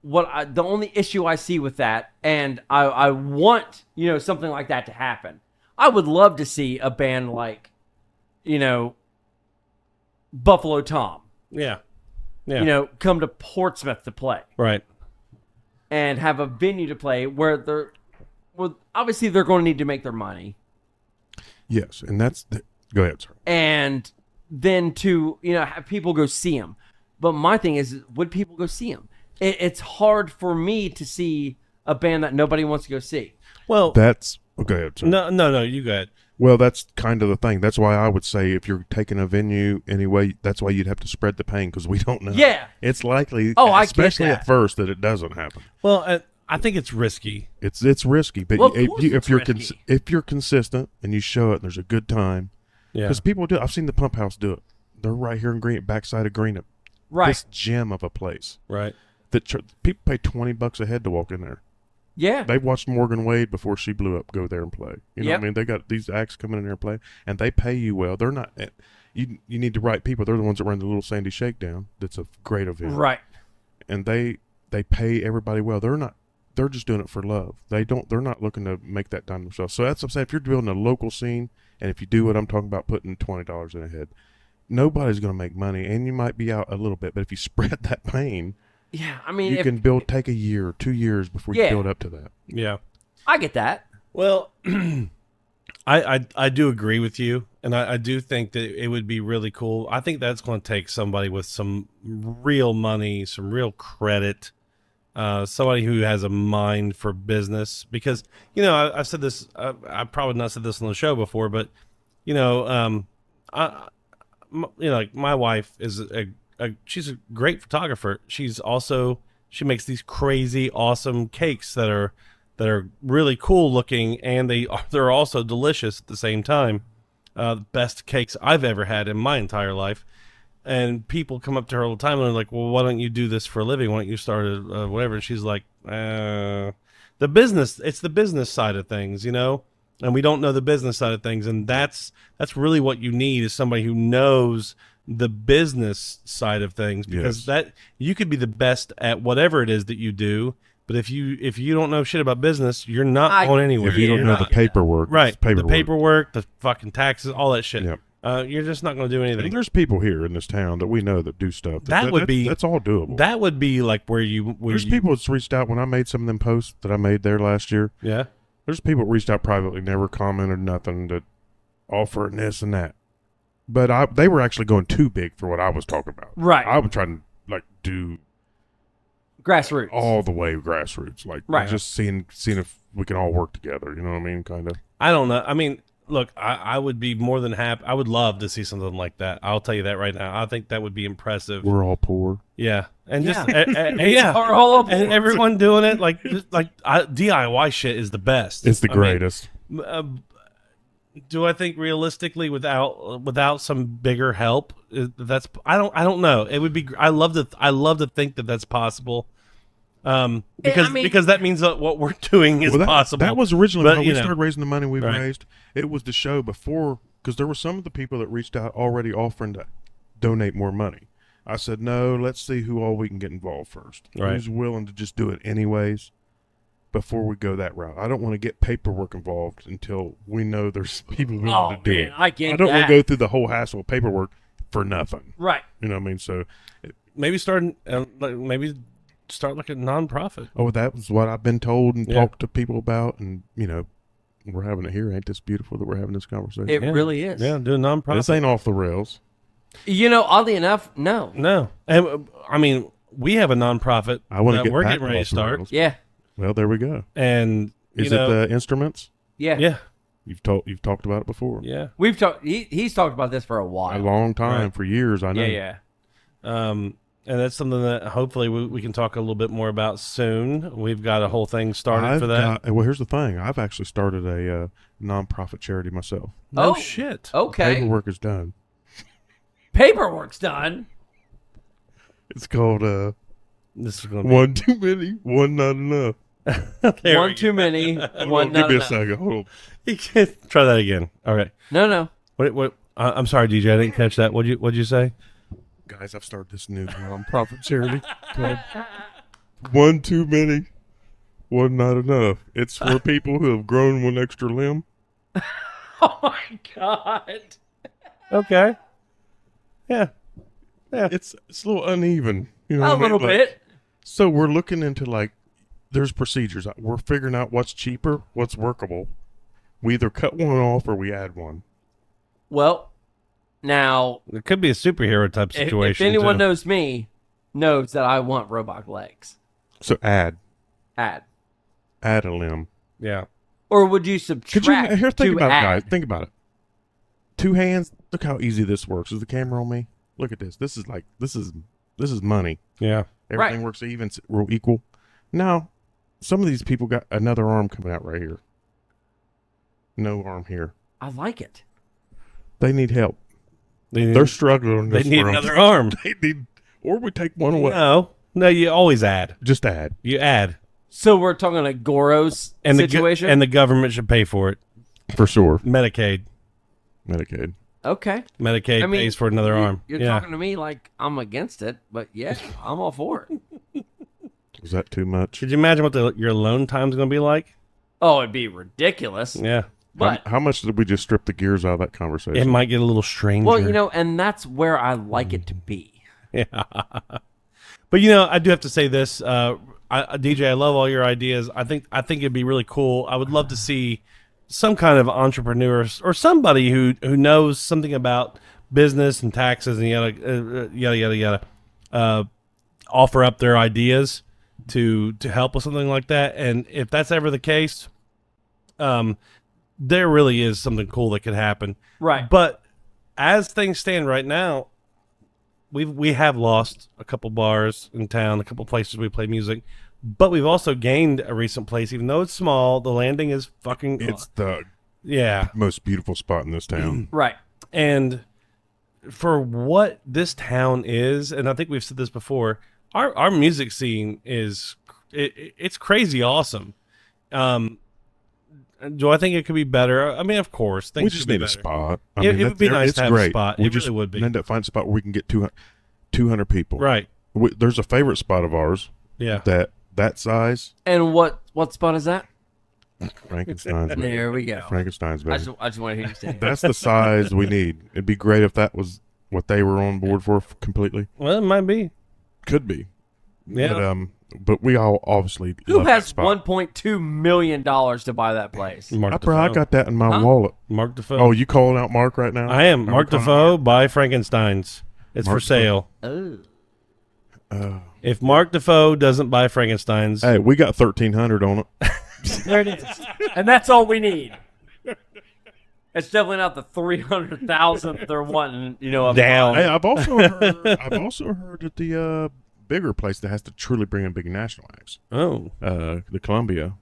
the only issue I see with that, and I want something like that to happen. I would love to see a band like Buffalo Tom, Yeah. Yeah. come to Portsmouth to play Right. and have a venue to play where obviously they're going to need to make their money, Yes, and go ahead, sir. and then to have people go see them. But my thing is, would people go see them? It's hard for me to see a band that nobody wants to go see. Well, Go ahead, sir. no, you got it. Well, that's kind of the thing. That's why I would say if you're taking a venue anyway, that's why you'd have to spread the pain because we don't know. Yeah. It's likely, Oh, I get especially that. at first, that it doesn't happen. Well, I think it's risky. It's risky, but Well, of course it's risky. if you're consistent and you show it, and there's a good time. Yeah. Because people do it. I've seen the Pump House do it. They're right here in backside of Greenup. Right. This gem of a place Right. that people pay $20 a head to walk in there. Yeah. They watched Morgan Wade before she blew up go there and play. You know Yep. what I mean? They got these acts coming in there and play, and they pay you well. They're not. You need the right people. They're the ones that run the Little Sandy Shakedown. That's a great event. Right. And they pay everybody well. They're they're just doing it for love. They're not looking to make that time themselves. So that's what I'm saying. If you're building a local scene, and if you do what I'm talking about, putting $20 in a head, nobody's going to make money, and you might be out a little bit. But if you spread that pain, Yeah, I mean, you can take a year, 2 years before you build up to that. Yeah. I get that. Well, I do agree with you, and I do think that it would be really cool. I think that's going to take somebody with some real money, some real credit, somebody who has a mind for business. Because, you know, I've said this, I've probably not said this on the show before, but, you know, like my wife is she's a great photographer. She makes these crazy, awesome cakes that are really cool looking, and they're also delicious at the same time. Best cakes I've ever had in my entire life. And people come up to her all the time and they're like, well, why don't you do this for a living? Why don't you start whatever? And she's like, it's the business side of things, you know? And we don't know the business side of things. And that's really what you need, is somebody who knows the business side of things, because that you could be the best at whatever it is that you do. But if you don't know shit about business, you're not going anywhere. If you don't know the paperwork, right? The paperwork, the fucking taxes, all that shit. Yep. You're just not going to do anything. And there's people here in this town that we know that do stuff. That's all doable. That would be like there's people that's reached out when I made some of them posts that I made there last year. Yeah. There's people that reached out privately, never commented nothing, that offering this and that. But they were actually going too big for what I was talking about. Right. I was trying to do grassroots, all the way grassroots, just seeing if we can all work together. You know what I mean? Kind of. I don't know. I mean, look, I would be more than happy. I would love to see something like that. I'll tell you that right now. I think that would be impressive. We're all poor. Yeah, and just We're all poor. and everyone doing it like DIY shit is the best. It's the greatest. Do I think realistically without some bigger help, I don't know. It would be. I love to think that that's possible. Because that means that what we're doing is possible. That was originally when we started raising the money we've raised. It was the show before, because there were some of the people that reached out already offering to donate more money. I said, no, let's see who all we can get involved first. Right. Who's willing to just do it anyways before we go that route. I don't want to get paperwork involved until we know there's people willing to do it. I don't want to go through the whole hassle of paperwork for nothing. Right. You know what I mean? So maybe start like a nonprofit. Oh, that was what I've been told and talked to people about, and you know, we're having it here. Ain't this beautiful that we're having this conversation? It really is. Yeah, do a nonprofit. This ain't off the rails. You know, oddly enough, no. And I mean, we have a nonprofit that we're getting ready to start. Yeah. Well, there we go. And is it the instruments? Yeah. Yeah. You've talked about it before. Yeah. We've talked. He's talked about this for a while. A long time, for years. I know. Yeah. And that's something that hopefully we can talk a little bit more about soon. We've got a whole thing started for that. Well, here's the thing. I've actually started a nonprofit charity myself. No shit. Okay. Paperwork is done. Paperwork's done. It's called this is gonna be One Too Many, One Not Enough. One too many. One not Give me enough. a second. Hold on. You can't try that again. All right. No. What? I'm sorry, DJ. I didn't catch that. What'd you say? Guys, I've started this new nonprofit charity called One Too Many, One Not Enough. It's for people who have grown one extra limb. Oh my God. Okay. Yeah. It's a little uneven. You know, A little bit. So we're looking into there's procedures. We're figuring out what's cheaper, what's workable. We either cut one off or we add one. Well, now It could be a superhero type situation. if anyone too. knows me, knows that I want robot legs. So add Add. a limb. Yeah. Or would you subtract Here, think to about add? it, guys. Think about it. 2 hands. Look how easy this works. Is the camera on me? Look at this. This is money. Yeah. Everything works even, real equal. Now, some of these people got another arm coming out right here. No arm here. I like it. They need help. They're They're struggling. They need another arm. They need, or we take one away. No, you always add. Just add. You add. So we're talking a Goros situation? And the government should pay for it. For sure. Medicaid. Okay. Medicaid pays for another arm. You're talking to me like I'm against it, but yeah, I'm all for it. Is that too much? Could you imagine what your alone time's going to be like? Oh, it'd be ridiculous. Yeah. But How much did we just strip the gears out of that conversation? It might get a little stranger. well, and that's where I like it to be. Yeah. But I do have to say this, DJ. I love all your ideas. I think it'd be really cool. I would love to see some kind of entrepreneur or somebody who knows something about business and taxes and yada, offer up their ideas to help with something like that. And if that's ever the case, there really is something cool that could happen. Right. But as things stand right now, we have lost a couple bars in town, a couple places we play music, but we've also gained a recent place, even though it's small. The Landing is fucking. It's the most beautiful spot in this town. Right. And for what this town is, and I think we've said this before, our music scene is it's crazy awesome. Do I think it could be better? I mean, of course. We just need a spot. It would be nice to have a spot. It really would be. End up finding a spot where we can get 200 people. Right. There's a favorite spot of ours. Yeah. That size. And what spot is that? Frankenstein's. There we go. Frankenstein's. I just want to hear you say it. That's the size we need. It'd be great if that was what they were on board for completely. Well, it might be. Could be. Yeah. But we all obviously Who love has that spot. $1.2 million to buy that place? Mark I Defoe. got that in my wallet. Mark Defoe. Oh, you calling out Mark right now? I am. Mark Defoe by Frankenstein's. It's Mark for sale. Oh. If Mark Defoe doesn't buy Frankenstein's, Hey, we got 1,300 on it. There it is. And that's all we need. It's definitely not the 300,000 they're wanting, up down. Hey, I've also heard that the bigger place that has to truly bring in big national acts. Oh, The Columbia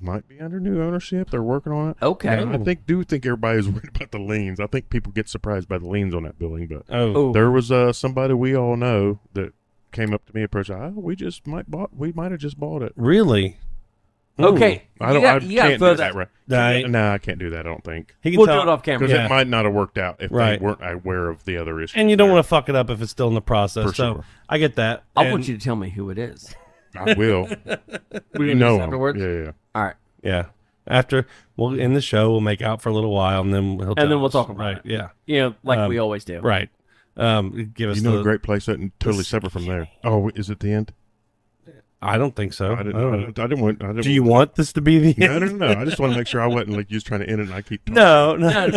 might be under new ownership. They're working on it. Okay. And I think everybody is worried about the liens. I think people get surprised by the liens on that building, but oh, there was somebody we all know that came up to me and approached. We might have just bought it. really? Okay. I don't. I I can't throw do that. Right. Right. No, I can't do that. I don't think He can We'll tell, do it off camera. because Yeah. it might not have worked out if Right. they weren't aware of the other issues. and you don't want to fuck it up if it's still in the process. For So sure. I get that. I And- want you to tell me who it is. I will. We You know him. afterwards. Yeah. All right. Yeah. After we'll end the show, we'll make out for a little while, and then we'll talk about right. it. Yeah. Like we always do. Right. Give us You know the a great place that totally separate from there. Oh, is it the end? I don't think so. I didn't want. Do you want this to be the No, end? no. I just want to make sure I wasn't like you was trying to end it and I keep talking. No. No,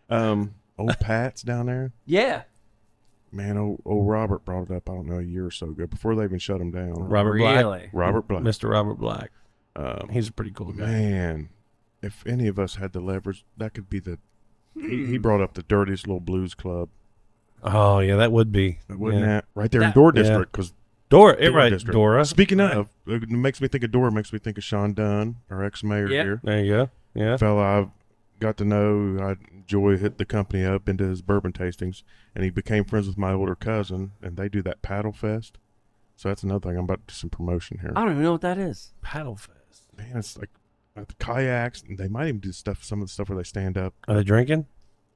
no. Old Pat's down there. Yeah. Man, old Robert brought it up, I don't know, a year or so ago, before they even shut him down. Robert Black. Really? Robert Black. Mr. Robert Black. He's a pretty cool guy. Man, if any of us had the leverage, that could be the... He brought up the dirtiest little blues club. Oh, yeah, that would be. Wouldn't Yeah. that? Right there in That- Door Yeah. District, because... Dora, right, Dora. Speaking of, it makes me think of Dora, makes me think of Sean Dunn, our ex-mayor Yep. here. There you go. Yeah. Fella I've got to know, I enjoy hit the company up into his bourbon tastings, and he became friends with my older cousin, and they do that paddle fest. So that's another thing. I'm about to do some promotion here. I don't even know what that is. Paddle Fest. Man, it's like the kayaks, and they might even do some of the stuff where they stand up. Are they drinking?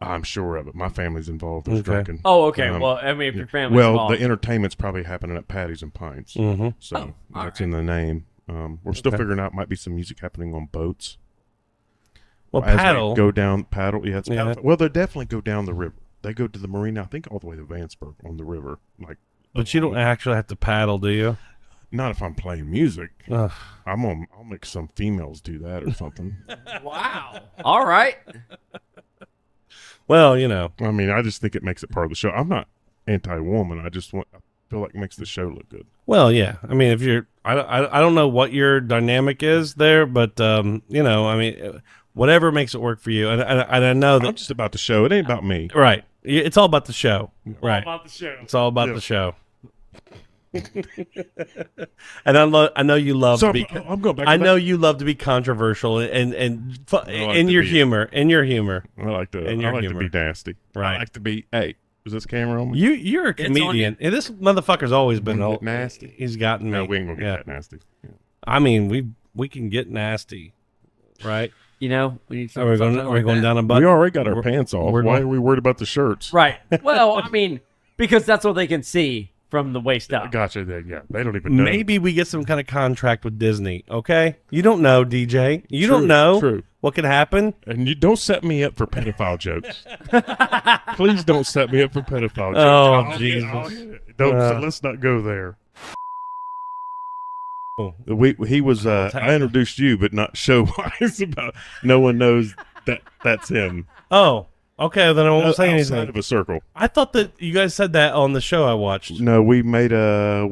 I'm sure of it. My family's involved. There's Okay. drinking. Oh, okay. Um, Well, I mean, if your family's Well, involved. the entertainment's probably happening at Patty's and Pints. Mm-hmm. So Oh, all that's in the name. We're still Okay. figuring out might be some music happening on boats. Well, As they paddle. go down paddle. Yeah, it's Yeah. paddle. Well, they definitely go down the river. They go to the marina, I think all the way to Vanceburg on the river. Like, But you don't actually have to paddle, do you? not if I'm playing music. Ugh. I'll make some females do that or something. Wow. All right. Well, you know. I mean, I just think it makes it part of the show. I'm not anti-woman. I feel like it makes the show look good. Well, yeah. I mean, if you're, I don't know what your dynamic is there, but you know, I mean, whatever makes it work for you, and I know I'm that. just about the show. It ain't about me. Right. It's all about the show. Right. About the show. It's all about Yeah. the show. And I know you love to be. I'm going back. I to know you love to be controversial and like in to your be- humor. In your humor. I like to. and I your like humor. to be nasty. Right. I like to be. Hey, is this camera on me? You're a comedian. And this motherfucker's always been Wanna get nasty. He's gotten me. No, we ain't gonna get Yeah. that nasty. Yeah. I mean, we can get nasty, right? You know, we need Are we going? something Are we like going that. down a butt? We already got our we're- pants off. we're Why going- are we worried about the shirts? Right. Well, I mean, because that's what they can see from the waist up. Gotcha. Yeah, they don't even know. Maybe we get some kind of contract with Disney. Okay, you don't know, DJ. You don't know what could happen. And you don't set me up for pedophile jokes. Please don't set me up for pedophile jokes. Oh, Jesus! Let's not go there. Oh. He was. I introduced you, but not show wise. About no one knows that's him. Oh, okay. Then I won't say anything. Outside of a circle. I thought that you guys said that on the show I watched. No, we made a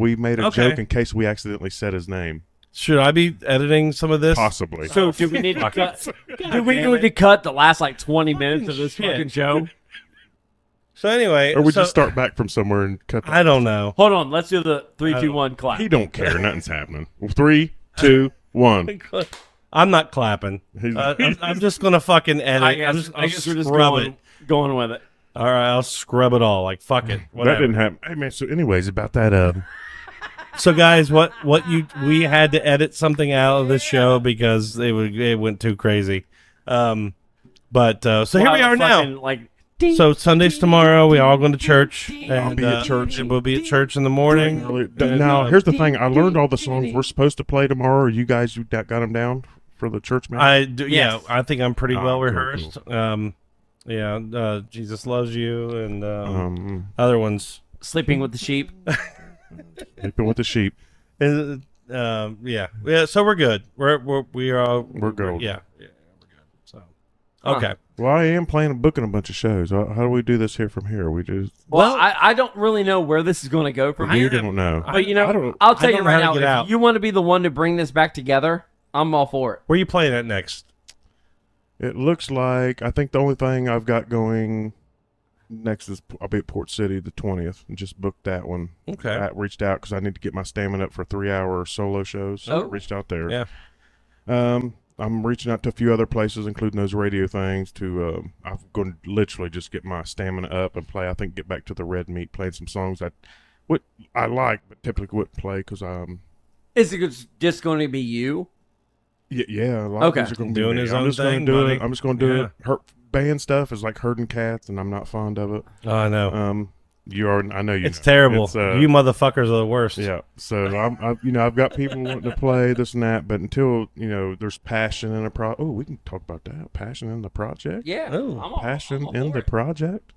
joke in case we accidentally said his name. Should I be editing some of this? Possibly. So do we need to cut? Do we need to cut the last 20 minutes of this fucking show? So anyway, or we just start back from somewhere and cut. I don't know. Hold on, let's do the 3, 2, 1 clap. He don't care. Nothing's happening. 3, 2, 1. I'm not clapping. I'm just gonna fucking edit. I guess we're just going with it. All right, I'll scrub it all. Like fuck it. Whatever. That didn't happen. Hey man. So anyways, about that. So guys, we had to edit something out of this show because it went too crazy. But so here we are now. So Sunday's tomorrow. We all going to church. And, I'll be at church. We'll be at church in the morning. Now, here's the thing. I learned all the songs we're supposed to play tomorrow. You guys got them down for the church meeting? I do. Yeah, I think I'm pretty well cool, rehearsed. Cool. Jesus Loves You and other ones. Sleeping with the Sheep. Sleeping with the Sheep. And, yeah. So we're good. We're good. Yeah, we're good. So okay. Well, I am booking a bunch of shows. How do we do this here from here? We just I don't really know where this is going to go from here. You don't know. But I'll tell you right now, if you want to be the one to bring this back together, I'm all for it. Where are you playing at next? It looks like I think the only thing I've got going next is I'll be at Port City the 20th and just booked that one. Okay. I reached out because I need to get my stamina up for 3-hour solo shows. So I reached out there. Yeah. I'm reaching out to a few other places, including those radio things. I'm going to literally just get my stamina up and play. I think get back to the red meat, playing some songs I like, but typically wouldn't play because Is it just going to be you? Yeah. A lot of things are going to be doing me. his I'm own just going thing. to do it. I'm just going to do it. Her band stuff is like herding cats, and I'm not fond of it. Oh, I know. I know you. It's terrible. You motherfuckers are the worst. Yeah. So I've got people wanting to play this and that, but until there's passion in a we can talk about that. Passion in the project. Yeah. Passion in the project.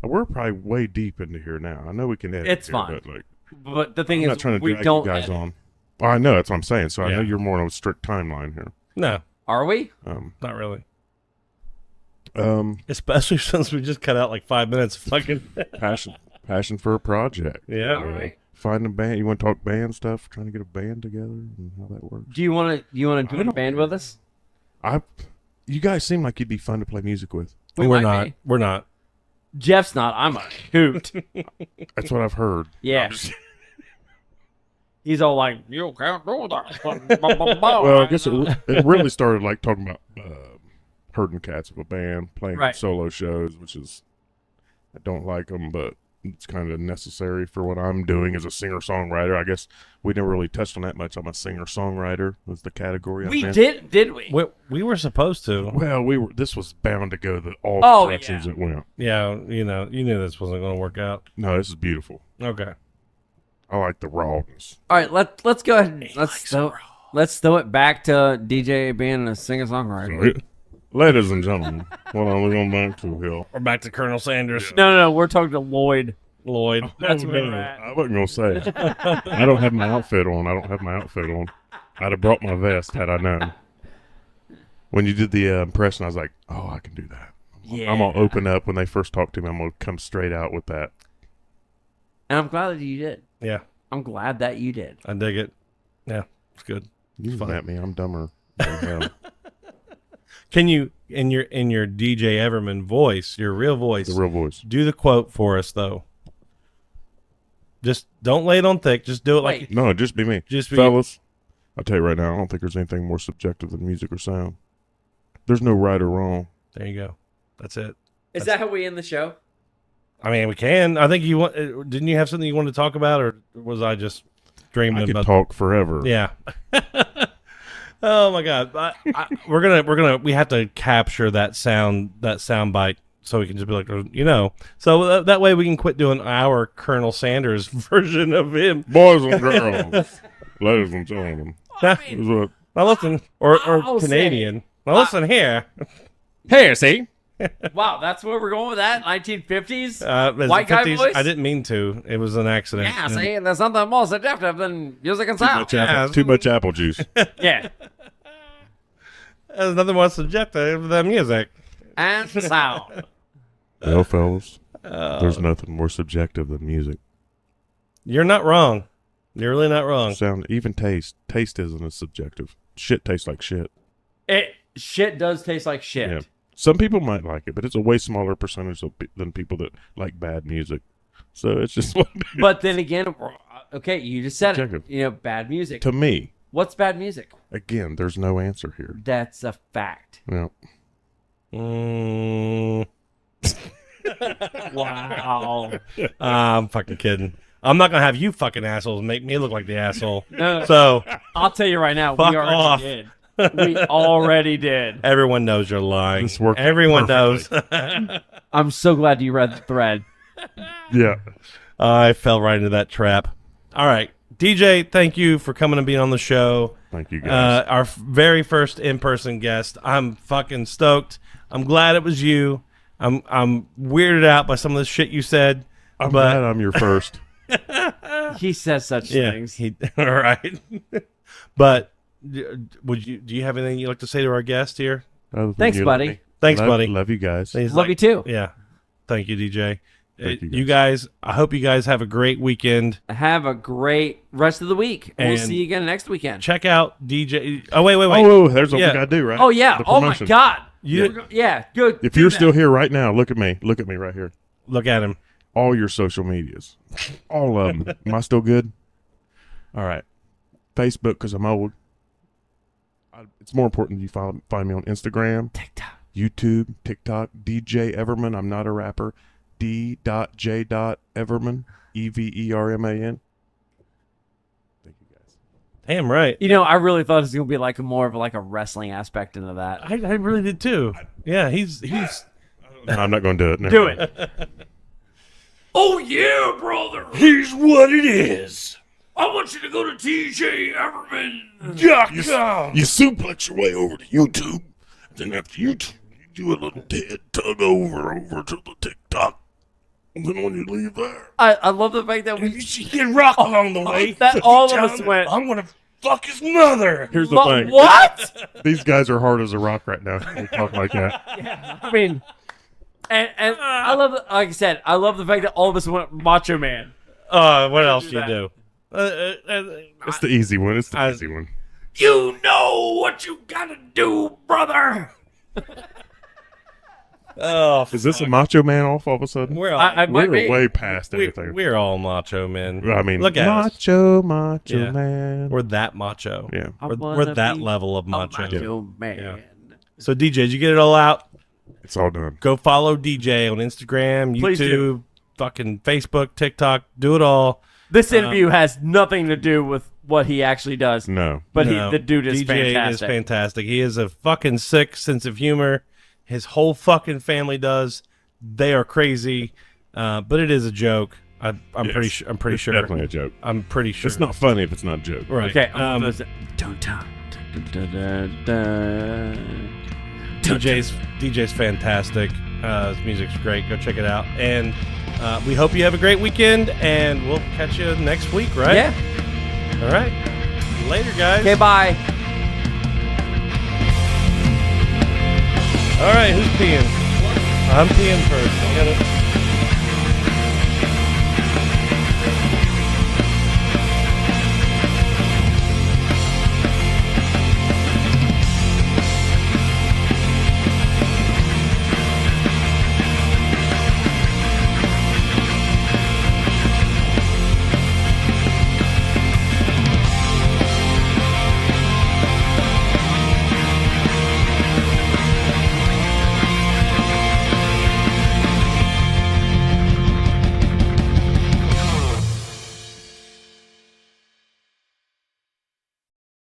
We're probably way deep into here now. I know we can edit. It's fine. But the thing I'm is, not trying to we drag don't you guys on. Well, I know that's what I'm saying. So I know you're more on a strict timeline here. No. Are we? Not really. Especially since we just cut out like 5 minutes of fucking passion for a project. Yeah. All right. Find a band. You want to talk band stuff? Trying to get a band together and how that works. Do you want to do a band with us? You guys seem like you'd be fun to play music with. We're not. We're not. Jeff's not. I'm a hoot. That's what I've heard. Yeah. He's all like, "You can't do that." Well, I guess it really started like talking about herding cats with a band, playing solo shows, which is I don't like them, but it's kind of necessary for what I'm doing as a singer-songwriter. I guess we never really touched on that much. I'm a singer-songwriter was the category. We did we? We were supposed to. Well, this was bound to go all directions it went. Yeah, you knew this wasn't going to work out. No, this is beautiful. Okay. I like the rawness. All right, let's go ahead. And let's throw it back to DJ being a singer-songwriter. Ladies and gentlemen, what are we going back to here? We're back to Colonel Sanders. No, we're talking to Lloyd. That's where we're at. I wasn't going to say. I don't have my outfit on. I'd have brought my vest had I known. When you did the impression, I was like, oh, I can do that. Yeah. I'm going to open up when they first talk to me. I'm going to come straight out with that. And I'm glad that you did. Yeah. I'm glad that you did. I dig it. Yeah, it's good. You fun at me. I'm dumber than him. Can you, in your DJ Everman voice, your real voice, the real voice, do the quote for us though? Just don't lay it on thick. Just do it like no, just be me. Just be fellas. I'll tell you right now, I don't think there's anything more subjective than music or sound. There's no right or wrong. There you go. That's it. Is that how we end the show? I mean, we can. I think you want. Didn't you have something you wanted to talk about, or was I just dreaming about? I could talk forever. Yeah. Oh my God! We have to capture that sound bite so we can just be like, you know. So that way we can quit doing our Colonel Sanders version of him. Boys and girls, ladies and gentlemen. mean, Is what- Now listen, or I'll Canadian. Now listen here. Here, see? wow, that's where we're going with that? 1950s? As White the guy 50s, voice? I didn't mean to. It was an accident. Yeah, see, there's nothing more suggestive than music and sound. Too much apple juice. Yeah, There's nothing more subjective than music. and sound. Well, fellas, there's nothing more subjective than music. You're not wrong. You're really not wrong. Sound, even taste. Taste isn't as subjective. Shit tastes like shit. Shit does taste like shit. Yeah. Some people might like it, but it's a way smaller percentage than people that like bad music. So it's just what But then again, okay, you just said Subjective. it. You know, bad music. to me. What's bad music? Again, there's no answer here. That's a fact. Yeah. Wow. I'm fucking kidding. I'm not gonna have you fucking assholes make me look like the asshole. No, So I'll tell you right now, Fuck we already off. did. We already did. everyone knows you're lying. This worked Everyone knows. I'm so glad you read the thread. Yeah. I fell right into that trap. All right, DJ, thank you for coming and being on the show. Thank you, guys. Our very first in-person guest. I'm fucking stoked. I'm glad it was you. I'm weirded out by some of the shit you said. I'm but glad I'm your first. He says such yeah, things. all right. But do you have anything you'd like to say to our guest here? Other than Thanks, you, buddy. love me. Thanks, Love- buddy. Love you guys. He's Love you too. Yeah. Thank you, DJ. Thank you, You guys, I hope you guys have a great weekend. Have a great rest of the week. We'll And- see you again next weekend. Check out DJ. Oh, wait. Oh, there's what Yeah. we gotta do, right? Oh, yeah. The Oh, my promotion. God. You- Yeah, good. If Do you're that. still here right now, look at me. Look at me right here. Look at him. All your social medias. All of them. Am I still good? All right. Facebook, because I'm old. It's more important you find me on Instagram, TikTok. YouTube, TikTok, DJ Everman. I'm not a rapper. D.J. Everman. Everman. Thank you, guys. Damn right. You know, I really thought it was going to be like more of like a wrestling aspect into that. I really did too. Yeah, he's. No, I'm not going to do it. Never Do mind. it. Oh, yeah, brother. Here's what it is. I want you to go to TJ Everman. You suplex your way over to YouTube. Then after YouTube, you do a little dead tug over to the TikTok. And then when you leave there, I love the fact that we You can rock along the way. that all of us went. I'm gonna fuck his mother. here's the thing. What? These guys are hard as a rock right now. They talk like that. I mean, and I love, like I said, I love the fact that all of us went Macho Man. What else do do you that. do? It's the easy one. It's the I- easy one. You know what you gotta do, brother. Oh, Is this a Macho Man off all of a sudden? we're all, I might We're be. way past we, everything. we're all macho, man. I mean, look at us. Macho Yeah. Man. We're that macho. Yeah. I We're wanna that be level of a macho. Macho Man. Yeah. So DJ, did you get it all out? It's all done. Go follow DJ on Instagram, Please YouTube, do. fucking Facebook, TikTok. Do it all. This interview has nothing to do with what he actually does, No. but No, the dude is DJ fantastic. is fantastic. He has a fucking sick sense of humor. His whole fucking family does. They are crazy, but it is a joke. I'm Yes. pretty sure. I'm pretty It's sure. definitely a joke. I'm pretty sure. It's not funny if it's not a joke. right. Okay, DJ's fantastic. His music's great. Go check it out. And we hope you have a great weekend. And we'll catch you next week, right? Yeah. All right. Later, guys. Okay, bye. All right. Who's peeing? I'm peeing first. I gotta.